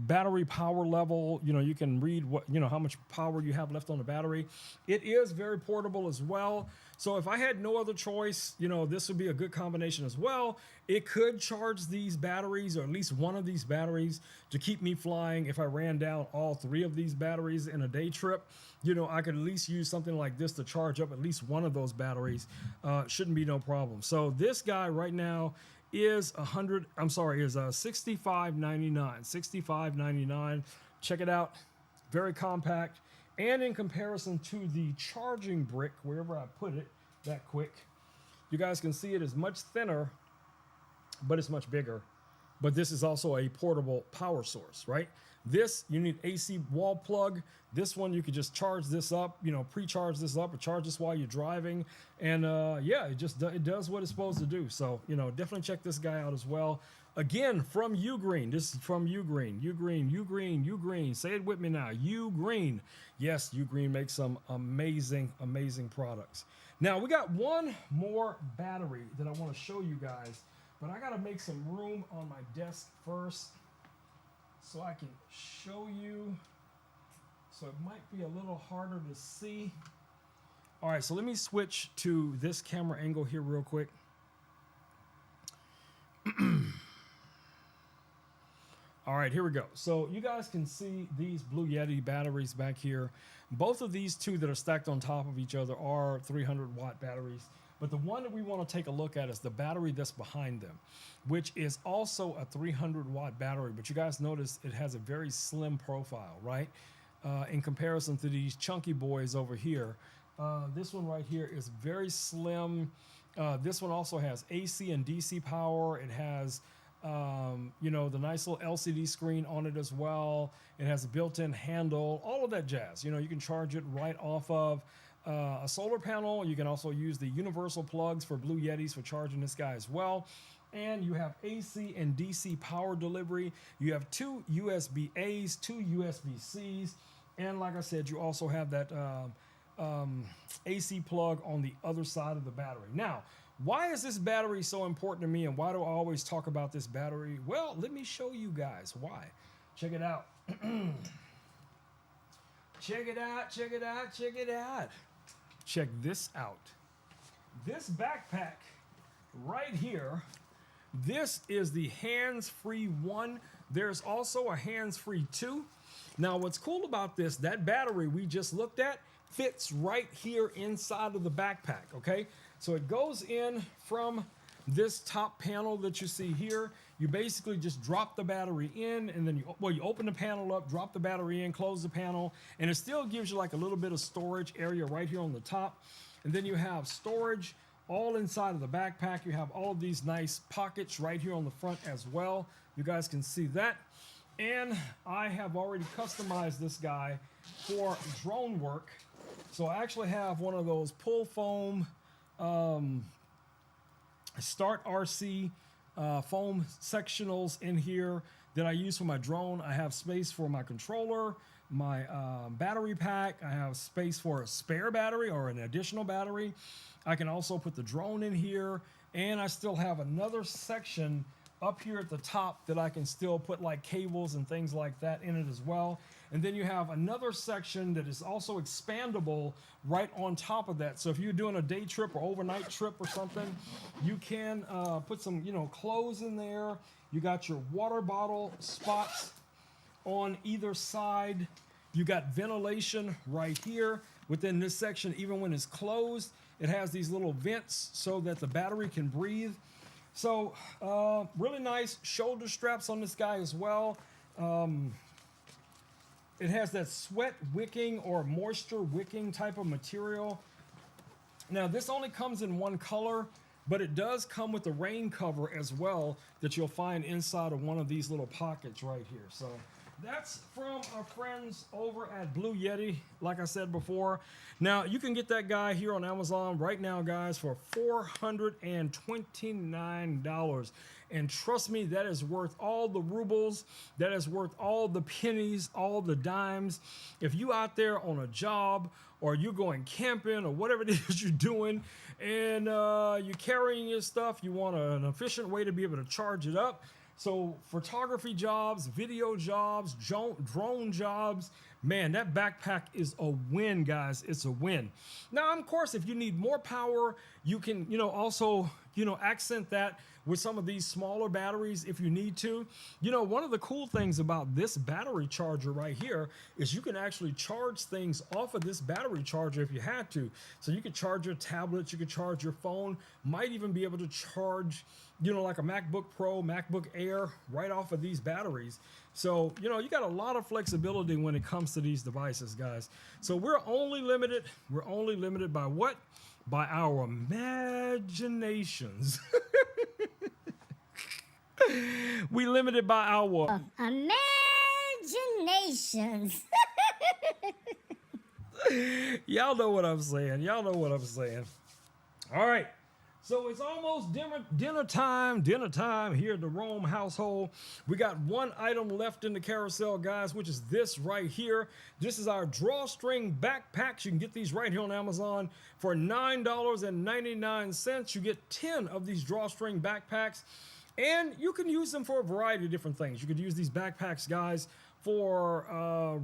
battery power level. You know, you can read what, you know, how much power you have left on the battery. It is very portable as well. So if I had no other choice, you know, this would be a good combination as well. It could charge these batteries, or at least one of these batteries, to keep me flying. If I ran down all 3 of these batteries in a day trip, you know, I could at least use something like this to charge up at least one of those batteries. Shouldn't be no problem. So this guy right now is $65.99. $65.99. Check it out. Very compact. And in comparison to the charging brick, wherever I put it that quick, you guys can see it is much thinner, but it's much bigger. But this is also a portable power source, right? This, you need AC wall plug. This one, you could just charge this up, you know, pre-charge this up or charge this while you're driving. And yeah, it does what it's supposed to do. So, you know, definitely check this guy out as well. Again, from Ugreen. This is from Ugreen. Ugreen. Say it with me now. Ugreen. Yes, Ugreen makes some amazing, amazing products. Now, we got one more battery that I want to show you guys, but I got to make some room on my desk first so I can show you. So it might be a little harder to see. All right, so let me switch to this camera angle here real quick. All right, here we go. So you guys can see these Blue Yeti batteries back here. Both of these two that are stacked on top of each other are 300-watt batteries. But the one that we want to take a look at is the battery that's behind them, which is also a 300-watt battery. But you guys notice it has a very slim profile, right? In comparison to these chunky boys over here. This one right here is very slim. This one also has AC and DC power. It has you know, the nice little LCD screen on it as well. It has a built-in handle, all of that jazz. You know, you can charge it right off of a solar panel. You can also use the universal plugs for Blue Yetis for charging this guy as well. And you have AC and DC power delivery. You have 2 USB-A's, 2 USB-C's. And like I said, you also have that AC plug on the other side of the battery. Now, why is this battery so important to me, and why do I always talk about this battery? Well, let me show you guys why. Check it out. Check it out. Check this out. This backpack right here, this is the hands-free one. There's also a hands-free 2. Now, what's cool about this, that battery we just looked at fits right here inside of the backpack, okay? So it goes in from this top panel that you see here. You basically just drop the battery in, and then you open the panel up, drop the battery in, close the panel, and it still gives you like a little bit of storage area right here on the top. And then you have storage all inside of the backpack. You have all of these nice pockets right here on the front as well. You guys can see that. And I have already customized this guy for drone work. So I actually have one of those pull foam Start RC foam sectionals in here that I use for my drone. I have space for my controller, my battery pack. I have space for a spare battery or an additional battery. I can also put the drone in here, and I still have another section up here at the top that I can still put like cables and things like that in it as well. And then you have another section that is also expandable right on top of that. So if you're doing a day trip or overnight trip or something, you can put some, clothes in there. You got your water bottle spots on either side. You got ventilation right here within this section. Even when it's closed, it has these little vents so that the battery can breathe. So really nice shoulder straps on this guy as well. It has that sweat wicking or moisture wicking type of material. Now this only comes in one color, but it does come with a rain cover as well that you'll find inside of one of these little pockets right here. So that's from our friends over at Blue Yeti, like I said before. Now, you can get that guy here on Amazon right now, guys, for $429. And trust me, that is worth all the rubles. That is worth all the pennies, all the dimes. If you out there on a job or you're going camping or whatever it is you're doing, and you're carrying your stuff, you want an efficient way to be able to charge it up. So photography jobs, video jobs, drone jobs, man, that backpack is a win, guys. It's a win. Now, of course, if you need more power, you can, also, accent that with some of these smaller batteries if you need to. One of the cool things about this battery charger right here is you can actually charge things off of this battery charger if you had to. So you could charge your tablet, you could charge your phone, might even be able to charge, like a MacBook Pro, MacBook Air right off of these batteries. So, you got a lot of flexibility when it comes to these devices, guys. So we're only limited by what? By our imaginations. We limited by our imaginations. Y'all know what I'm saying. All right. So it's almost dinner time here at the Rome household. We got one item left in the carousel, guys, which is this right here. This is our drawstring backpacks. You can get these right here on Amazon for $9.99. You get 10 of these drawstring backpacks, and you can use them for a variety of different things. You could use these backpacks, guys, for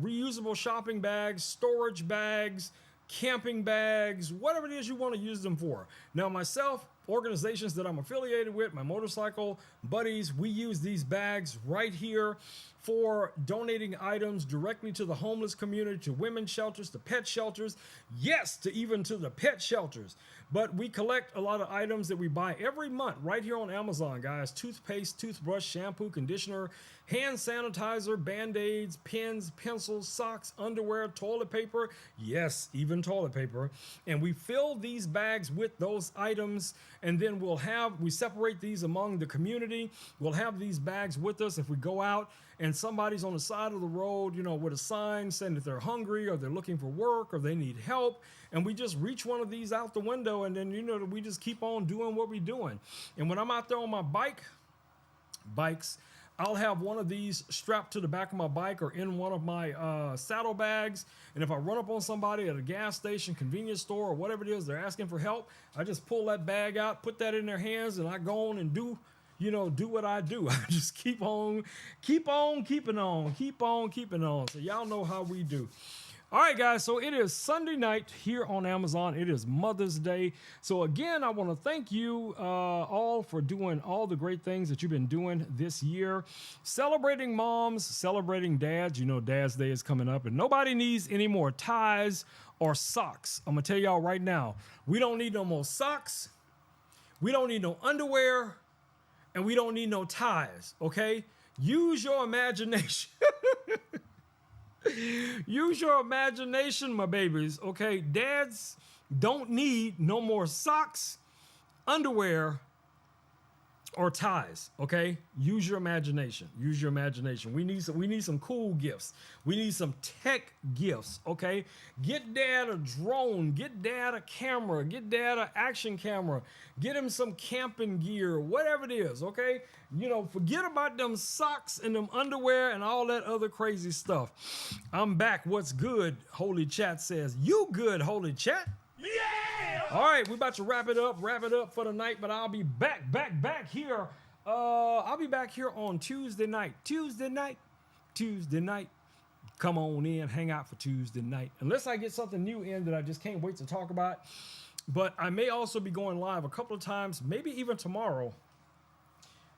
reusable shopping bags, storage bags, camping bags, whatever it is you want to use them for. Now, myself, organizations that I'm affiliated with, my motorcycle buddies, we use these bags right here for donating items directly to the homeless community, to women's shelters, to pet shelters, yes, to even to the pet shelters. But we collect a lot of items that we buy every month right here on Amazon, guys. Toothpaste, toothbrush, shampoo, conditioner, hand sanitizer, Band-Aids, pens, pencils, socks, underwear, toilet paper, yes, even toilet paper. And we fill these bags with those items, and then we separate these among the community. We'll have these bags with us if we go out and somebody's on the side of the road, with a sign saying that they're hungry or they're looking for work or they need help. And we just reach one of these out the window, and then, we just keep on doing what we're doing. And when I'm out there on my bikes, I'll have one of these strapped to the back of my bike or in one of my saddlebags. And if I run up on somebody at a gas station, convenience store, or whatever it is, they're asking for help, I just pull that bag out, put that in their hands, and I go on and do what I do. I just keep on keeping on. So y'all know how we do. All right, guys, so it is Sunday night here on Amazon. It is Mother's Day. So again, I want to thank you all for doing all the great things that you've been doing this year. Celebrating moms, celebrating dads. Dad's Day is coming up, and nobody needs any more ties or socks. I'm going to tell y'all right now, we don't need no more socks. We don't need no underwear. And we don't need no ties, okay? Use your imagination. Use your imagination, my babies, okay? Dads don't need no more socks. underwear or ties, okay? Use your imagination. Use your imagination. We need some cool gifts. We need some tech gifts, okay? Get dad a drone. Get dad a camera. Get dad an action camera. Get him some camping gear, whatever it is, okay? You know, forget about them socks and them underwear and all that other crazy stuff. I'm back. What's good? Holy Chat says, you good, Holy Chat? Yeah! All right, we're about to wrap it up for the night, but I'll be back here. I'll be back here on Tuesday night. Tuesday night. Come on in, hang out for Tuesday night. Unless I get something new in that I just can't wait to talk about. But I may also be going live a couple of times, maybe even tomorrow,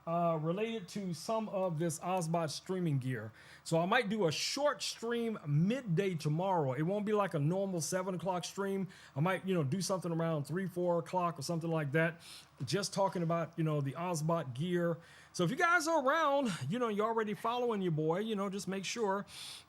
related to some of this Ozbot streaming gear. So I might do a short stream midday tomorrow. It won't be like a normal 7 o'clock stream. I might, do something around 3, 4 o'clock or something like that. Just talking about, the Ozbot gear. So if you guys are around, you're already following your boy, just make sure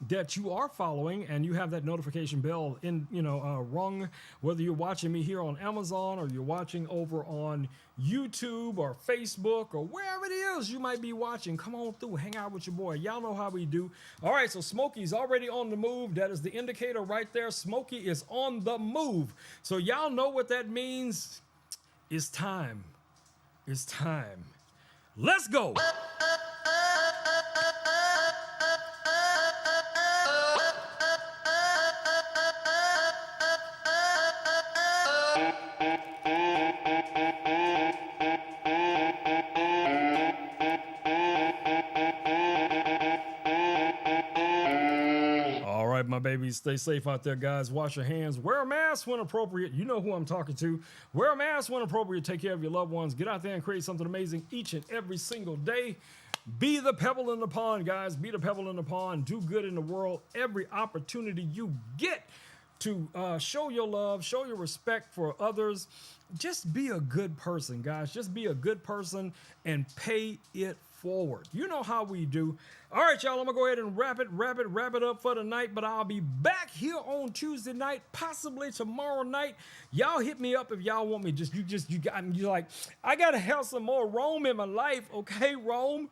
that you are following and you have that notification bell rung, whether you're watching me here on Amazon or you're watching over on YouTube or Facebook or wherever it is you might be watching. Come on through, hang out with your boy. Y'all know how we do. All right, so Smokey's already on the move. That is the indicator right there. Smokey is on the move. So y'all know what that means. It's time. It's time. Let's go. All right, my babies, stay safe out there, guys. Wash your hands. Wear a mask when appropriate. You know who I'm talking to. Wear a mask when appropriate. Take care of your loved ones. Get out there and create something amazing each and every single day. Be the pebble in the pond, guys. Be the pebble in the pond. Do good in the world. Every opportunity you get to show your love, show your respect for others. Just be a good person, guys. Just be a good person and pay it forward. You know how we do. All right, y'all, I'm gonna go ahead and wrap it up for the night, but I'll be back here on Tuesday night, possibly tomorrow night. Y'all hit me up if y'all want me. You're like, I gotta have some more Rome in my life, okay, Rome?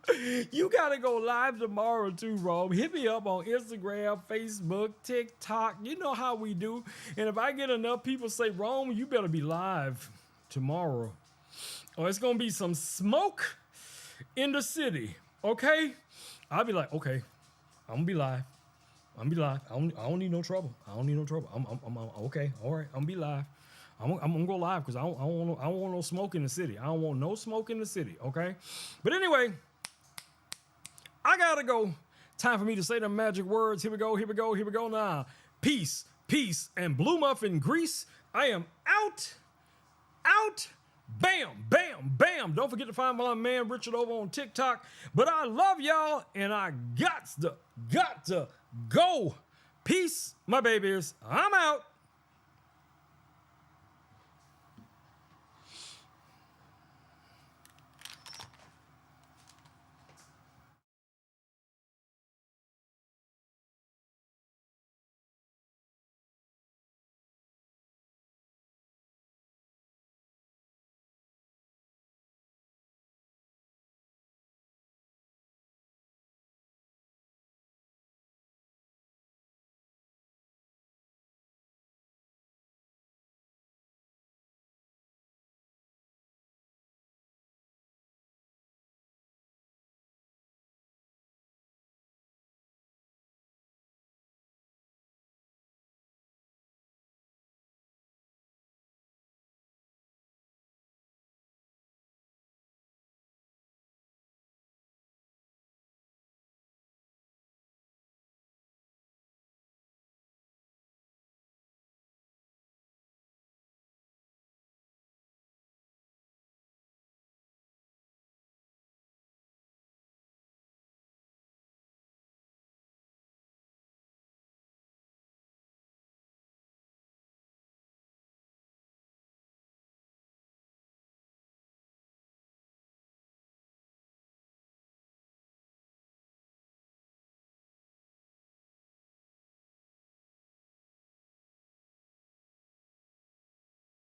You gotta go live tomorrow too, Rome. Hit me up on Instagram, Facebook, TikTok. You know how we do. And if I get enough people say, Rome, you better be live tomorrow, or it's gonna be some smoke in the city, okay? I'll be like, okay, I'm gonna be live. I don't need no trouble. I'm okay. All right, I'm gonna be live. I'm gonna go live because I don't want no smoke in the city. I don't want no smoke in the city, okay? But anyway, I gotta go. Time for me to say the magic words. Here we go now. Peace, and blue muffin grease. I am out. Bam, bam, bam. Don't forget to find my man Richard over on TikTok. But I love y'all, and I got to go. Peace, my babies. I'm out.